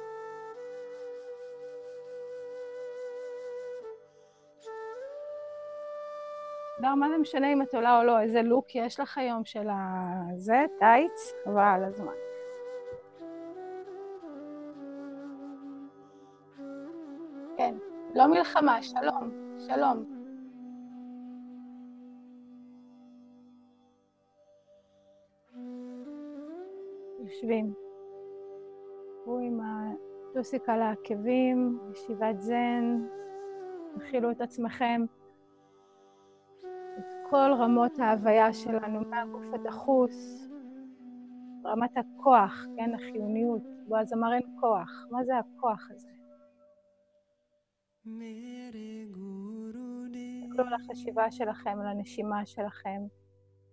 לא, מה זה משנה אם את עולה או לא, איזה לוק יש לך היום של זה, טייץ, חבל על הזמן. כן, לא מלחמה, שלום, שלום. יושבים. תראו עם הטוסיק על העקבים, ישיבת זן, תכילו את עצמכם. את כל רמות ההוויה שלנו, מהגוף הדחוס, רמת הכוח, כן, החיוניות. בועז אמר אין כוח. מה זה הכוח הזה? תסתכלו על החשיבה שלכם, על הנשימה שלכם,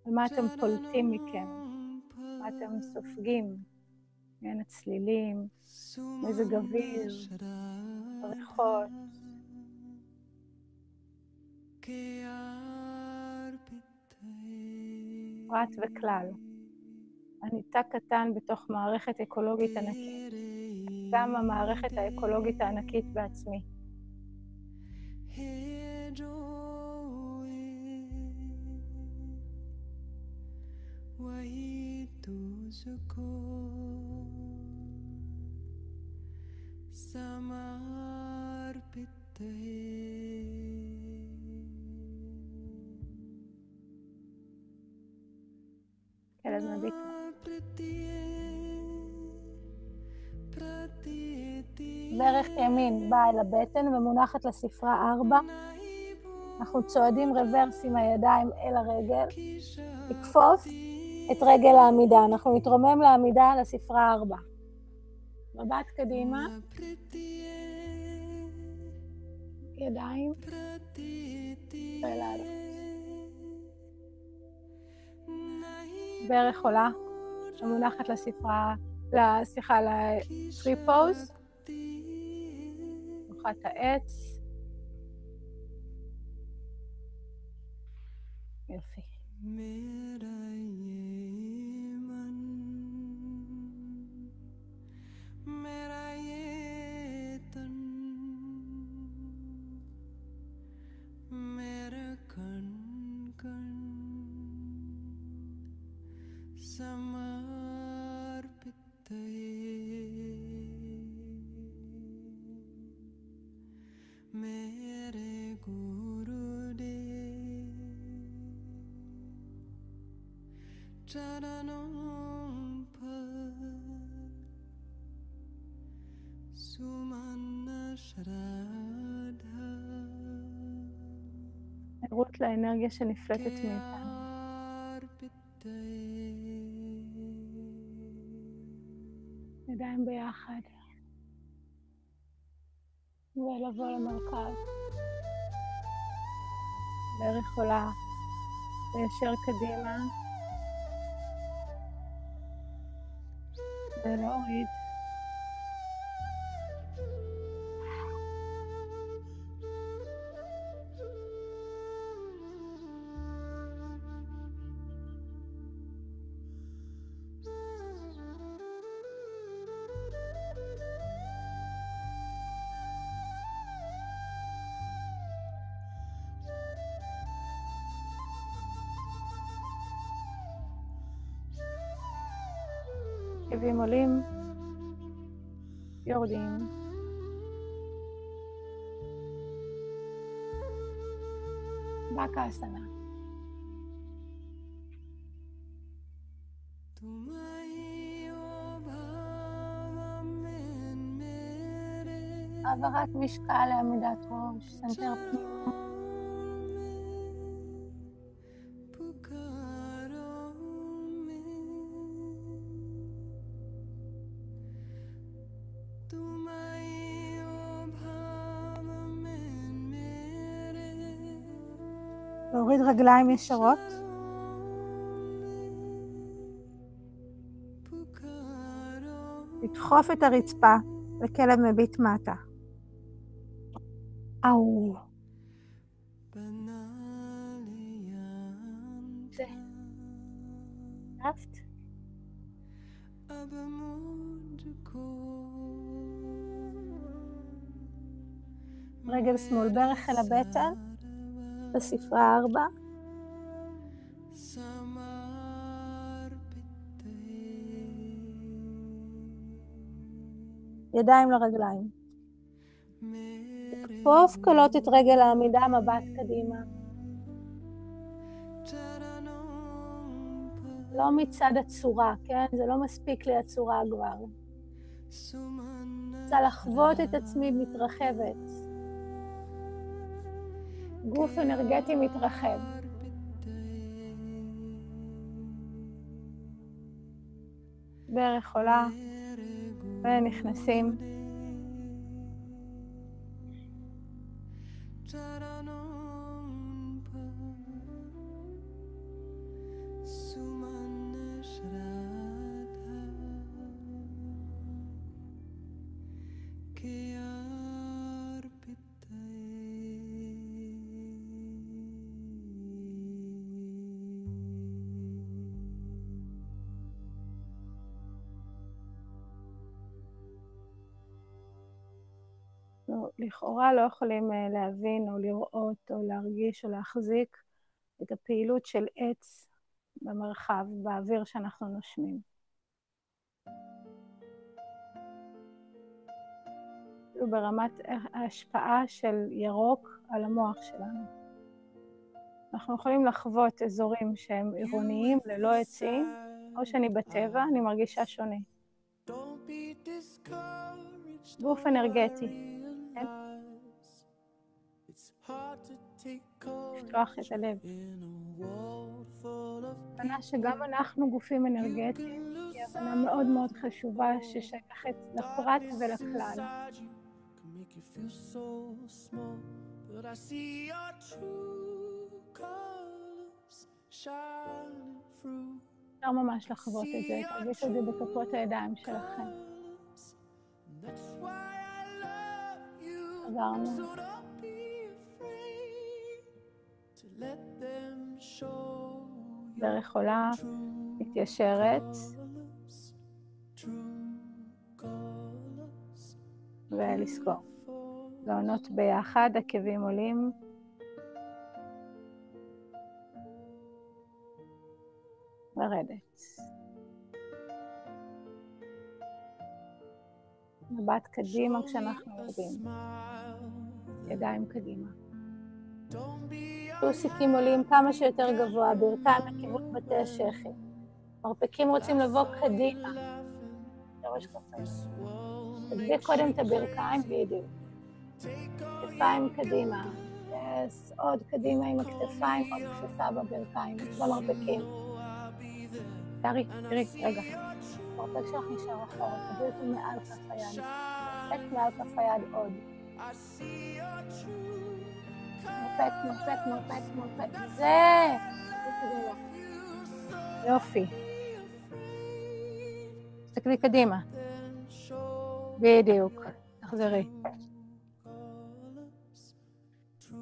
על מה אתם פולטים מכם, מה אתם סופגים, מעין הצלילים, מזג אוויר, ריחות. פרט וכלל. אני תא קטן בתוך מערכת אקולוגית ענקית, גם המערכת האקולוגית הענקית בעצמי. כלב מביט. ברך ימין באה אל הבטן ומונחת לספרה 4. אנחנו צועדים רוורס עם הידיים אל הרגל. לקפוץ את רגל העמידה. אנחנו נתרומם לעמידה לספרה 4. מבט קדימה. ידיים. ולעלות. ברך עולה. שמונחת לספרה, ל-3 pose. נוחת העץ. יופי. ערות לאנרגיה שנפלטת מאיתנו. ידיים ביחד. ולבוא למרכז. ברך עולה. וישר קדימה. ולהוריד. עקבים עולים, יורדים. בקאסנה. העברת משקל לעמידת ראש, סנטר פנימה. להוריד רגליים ישרות. לדחוף את הרצפה וכלב מביט מטה. אהו. זה. אהבת? רגל שמאל ברך אל הבטן. בספרה 4. ידיים לרגליים. תכפוף קלות את רגל העמידה, מבט קדימה. לא מצד הצורה, כן? זה לא מספיק לי הצורה כבר. רוצה לחוות את עצמי מתרחבת. גוף אנרגטי מתרחב. ברך עולה ונכנסים. לכאורה לא יכולים להבין או לראות או להרגיש או להחזיק את הפעילות של עץ במרחב, באוויר שאנחנו נושמים. ברמת ההשפעה של ירוק על המוח שלנו. אנחנו יכולים לחוות אזורים שהם עירוניים ללא עצים, או שאני בטבע, אני מרגישה שונה. גוף אנרגטי. כן? לפתוח את הלב. הבנה שגם אנחנו גופים אנרגטיים, היא הבנה מאוד מאוד חשובה ששייכת לפרט ולכלל. אפשר ממש לחוות את זה, תרגישו את זה בכפות הידיים שלכם. עברנו. ברך עולה, מתיישרת. ולסגור. לעונות ביחד, עקבים עולים. לרדת. מבט קדימה כשאנחנו יורדים. ידיים קדימה. טוסיקים עולים כמה שיותר גבוה, ברכיים לכיוון בתי השכי. מרפקים רוצים לבוא קדימה. ראש כפיים. תגבי קודם את הברכיים בדיוק. כתפיים קדימה. עוד קדימה עם הכתפיים, עוד כפפה בברכיים, במרפקים. תראי, רגע. המרפק שלך נשאר אחורה, תביא אותו מעל כף היד. מרפק מעל כף היד עוד. מרפק. זה! יופי. תסתכלי קדימה. בדיוק. תחזרי.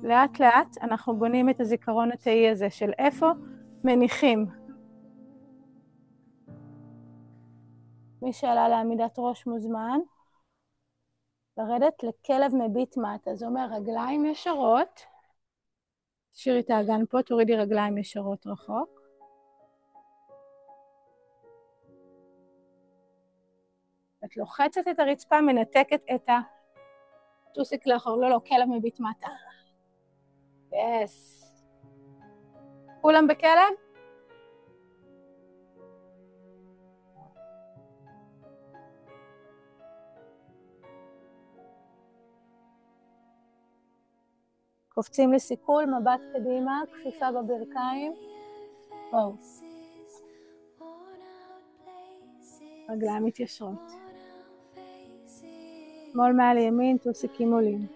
לאט לאט אנחנו בונים את הזיכרון התאי הזה של איפה מניחים. מי שעלה לעמידת ראש מוזמן, לרדת לכלב מביט מטה. זה אומר רגליים ישרות. תשאירי את האגן פה, תורידי רגליים ישרות רחוק. את לוחצת את הרצפה, מנתקת את הטוסיק לאחור, לא, כלב מביט מטה. יס. כולם בכלב? קופצים לסיכול, מבט קדימה, כפיפה בברכיים. בואו. רגליים מתיישרות. שמאל מעל ימין, טוסיקים עולים.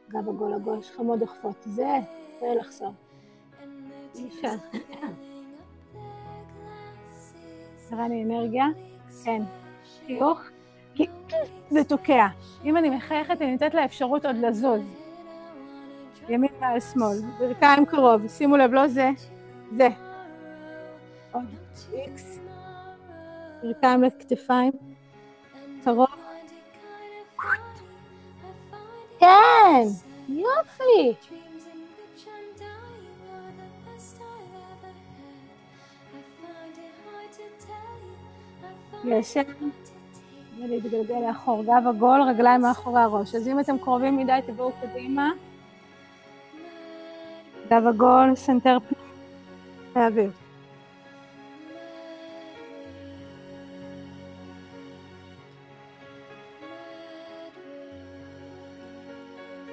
גב עגול עגול, חמוד דוחפות. זה לחזור. נשאר. הראה אנרגיה? כן. חיוך? זה תוקע. אם אני מחייכת, אני נותנת לה אפשרות עוד לזוז. ימין מעל שמאל, ברכיים קרוב. שימו לב, לא זה. זה. עוד. איקס. ברכיים לכתפיים. קרוב. כן! יופי! ישר. ולהתגלגל לאחור, גב עגול, רגליים מאחורי הראש. אז אם אתם קרובים מדי, תבואו קדימה. גב עגול, סנטר פנים, להעביר.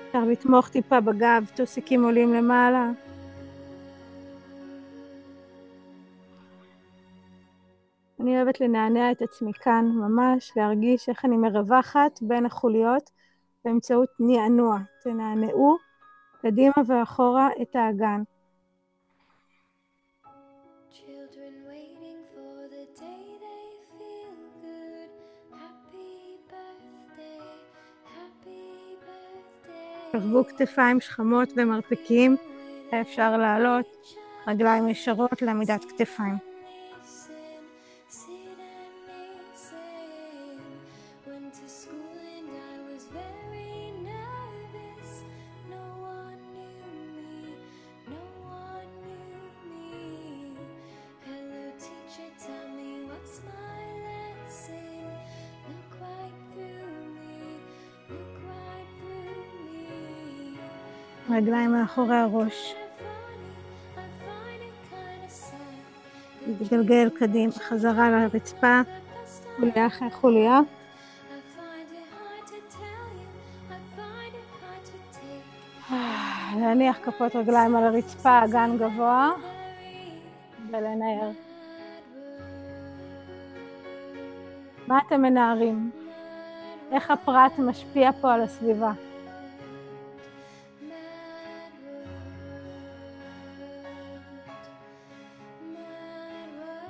אפשר לתמוך טיפה בגב, טוסיקים עולים למעלה. אני אוהבת לנענע את עצמי כאן ממש, להרגיש איך אני מרווחת בין החוליות באמצעות נענוע. תנענעו קדימה ואחורה את האגן. קרבו כתפיים שכמות ומרפקים, אפשר לעלות, רגליים ישרות לעמידת כתפיים. רגליים מאחורי הראש. להתגלגל קדימה, חזרה לרצפה, חוליה אחרי חוליה. להניח כפות רגליים על הרצפה, אגן גבוה, ולנער. מה אתם מנערים? איך הפרט משפיע פה על הסביבה?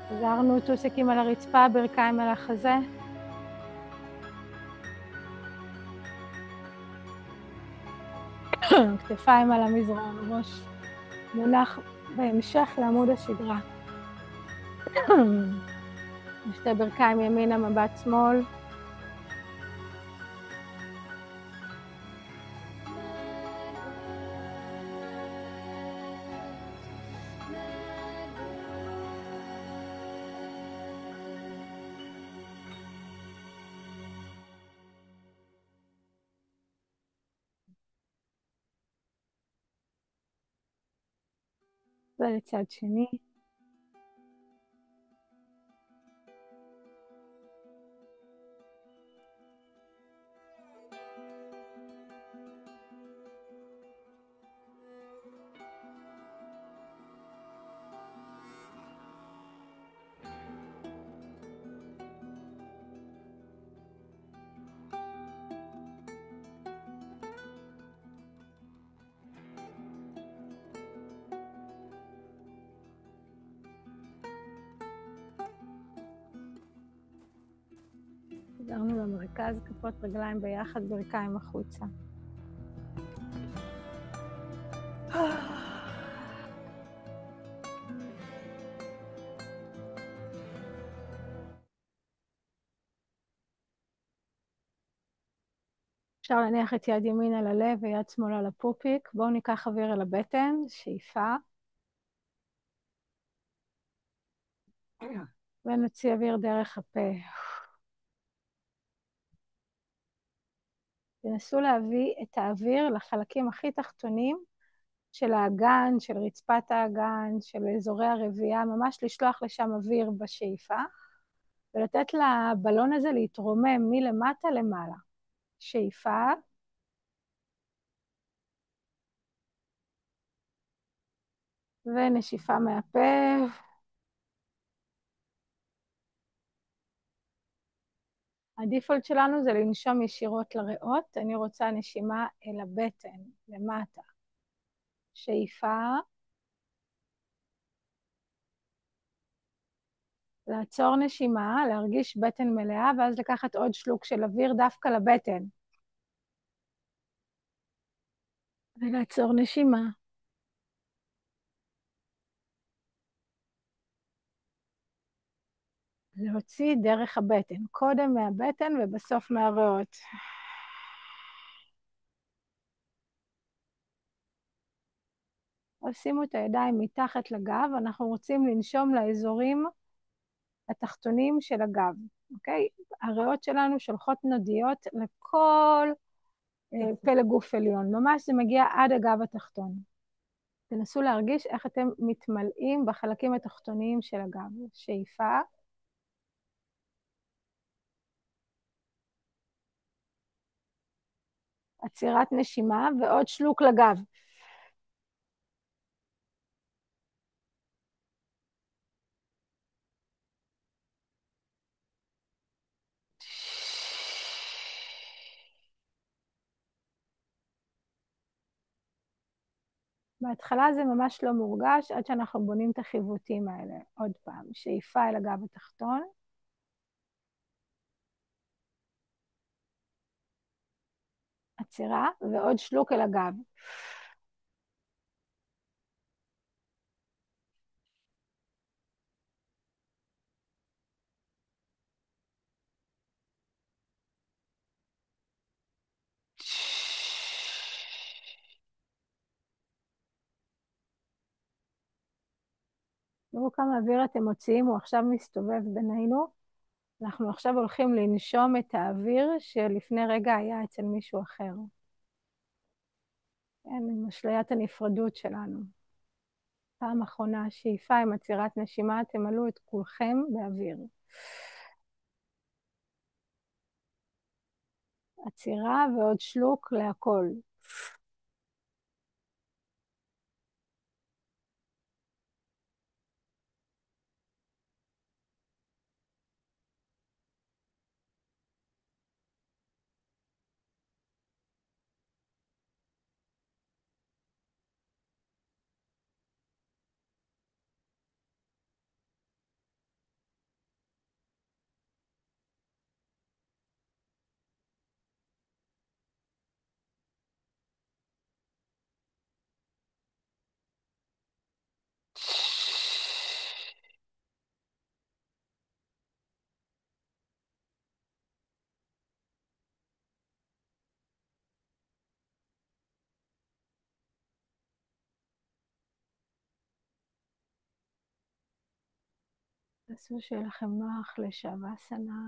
חזרנו טוסיקים על הרצפה, ברכיים על החזה. כתפיים על המזרון, ראש מונח בהמשך לעמוד השדרה. שתי ברכיים ימינה, מבט שמאל. ולצד שני. חזרנו למרכז, כפות רגליים ביחד, ברכיים החוצה. אפשר להניח את יד ימין על הלב ויד שמאל על הפופיק. בואו ניקח אוויר אל הבטן, שאיפה. ונוציא אוויר דרך הפה. תנסו להביא את האוויר לחלקים הכי תחתונים של האגן, של רצפת האגן, של אזורי הרבייה, ממש לשלוח לשם אוויר בשאיפה, ולתת לבלון הזה להתרומם מלמטה למעלה. שאיפה, ונשיפה מהפה. הדיפולט שלנו זה לנשום ישירות לריאות, אני רוצה נשימה אל הבטן, למטה. שאיפה, לעצור נשימה, להרגיש בטן מלאה, ואז לקחת עוד שלוק של אוויר דווקא לבטן. ולעצור נשימה. להוציא דרך הבטן, קודם מהבטן ובסוף מהריאות. שימו את הידיים מתחת לגב, אנחנו רוצים לנשום לאזורים התחתונים של הגב, אוקיי? הריאות שלנו שולחות נודיות לכל פלג גוף עליון, ממש זה מגיע עד הגב התחתון. תנסו להרגיש איך אתם מתמלאים בחלקים התחתוניים של הגב. שאיפה. עצירת נשימה ועוד שלוק לגב. בהתחלה זה ממש לא מורגש, עד שאנחנו בונים את החיווטים האלה. עוד פעם, שאיפה אל הגב התחתון. עצירה ועוד שלוק אל הגב. תראו כמה אוויר אתם מוציאים, הוא עכשיו מסתובב בינינו. אנחנו עכשיו הולכים לנשום את האוויר שלפני רגע היה אצל מישהו אחר. כן, עם אשליית הנפרדות שלנו. פעם אחרונה, שאיפה עם עצירת נשימה, תמלאו את כולכם באוויר. עצירה ועוד שלוק להכל. תעשו שיהיה לכם נוח לשאבאסנה.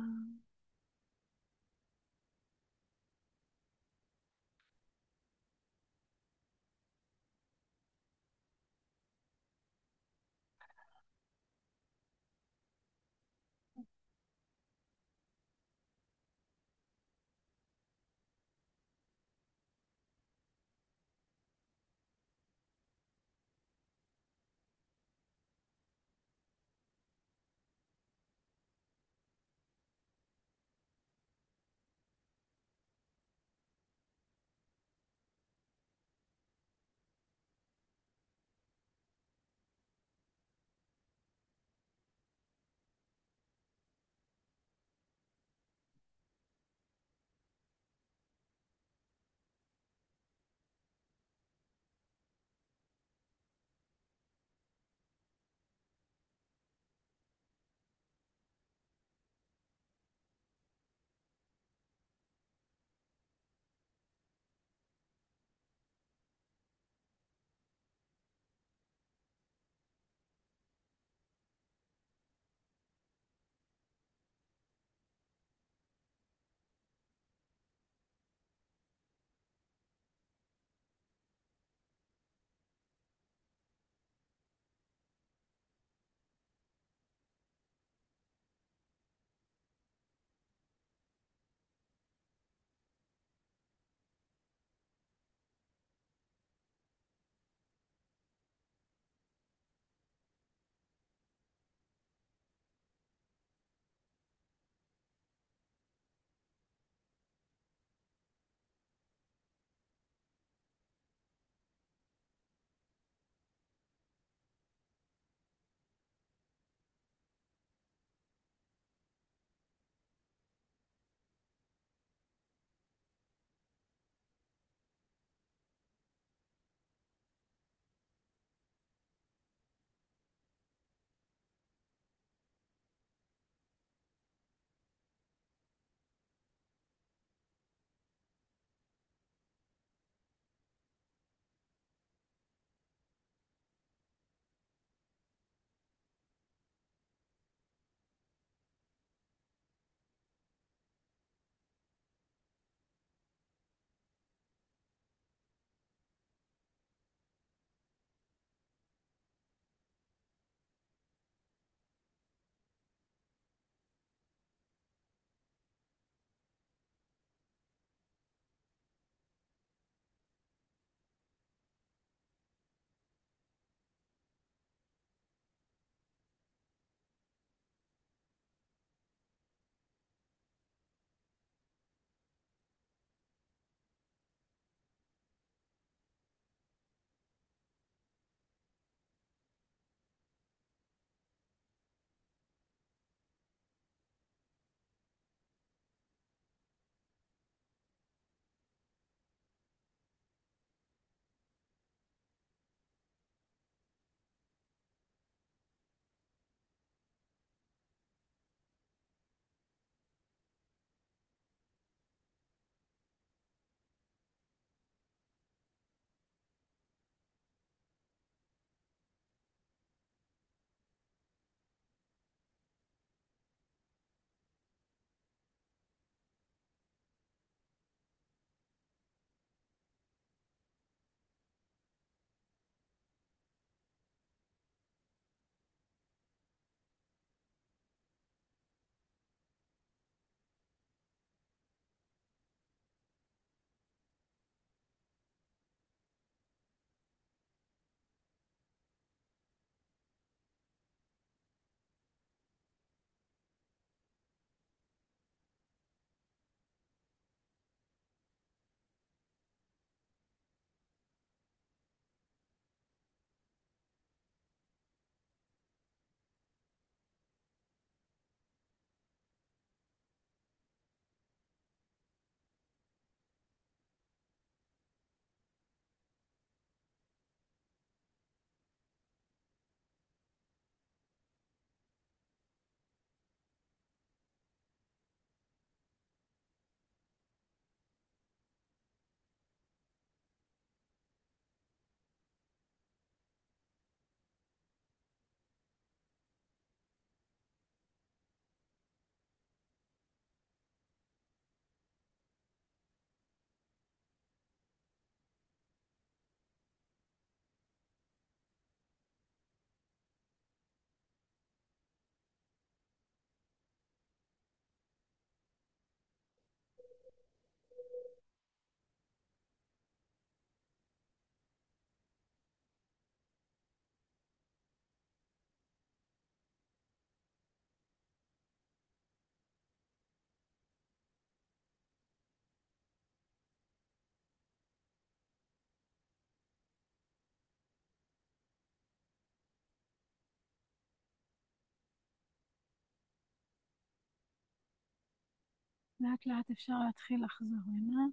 לאט לאט אפשר להתחיל לחזור הנה,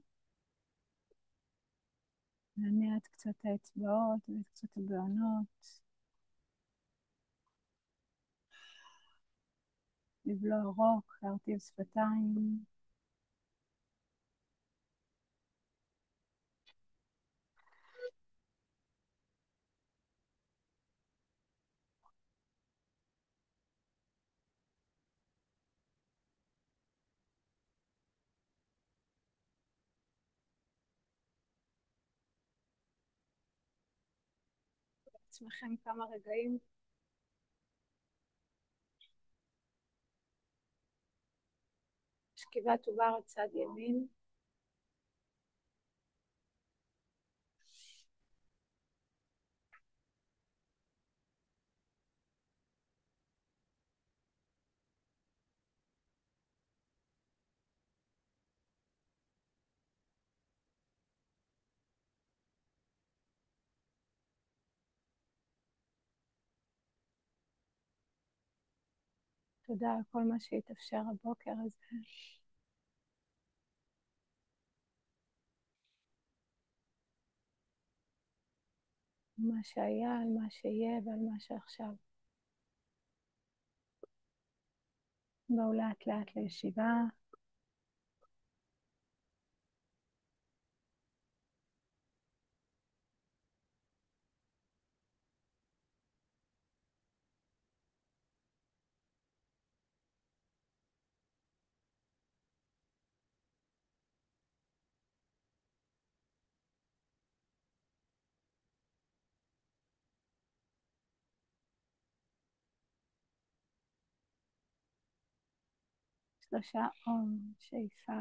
להניע את קצות האצבעות ואת קצות הבעונות, לבלוע רוק, להרטיב שפתיים. עצמכם כמה רגעים. שכיבת עובר צד ימין. תודה על כל מה שהתאפשר הבוקר הזה. מה שהיה, על מה שיהיה ועל מה שעכשיו. בואו לאט לאט לישיבה. שלושה אום, שאיפה.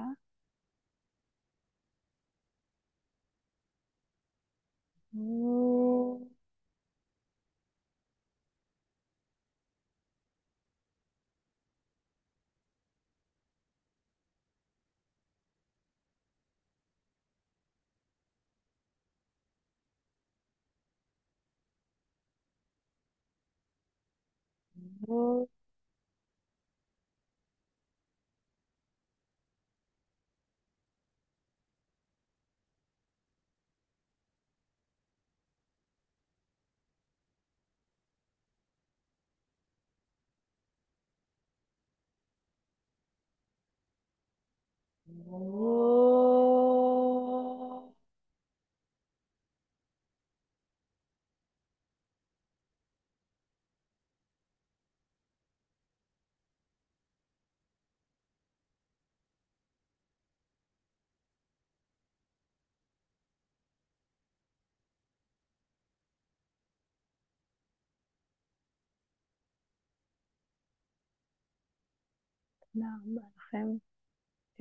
תודה רבה לכם.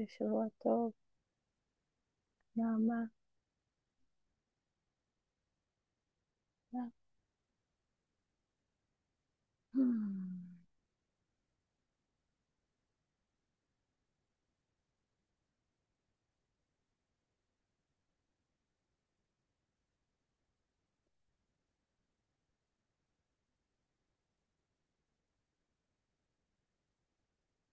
שבוע טוב. תודה רבה.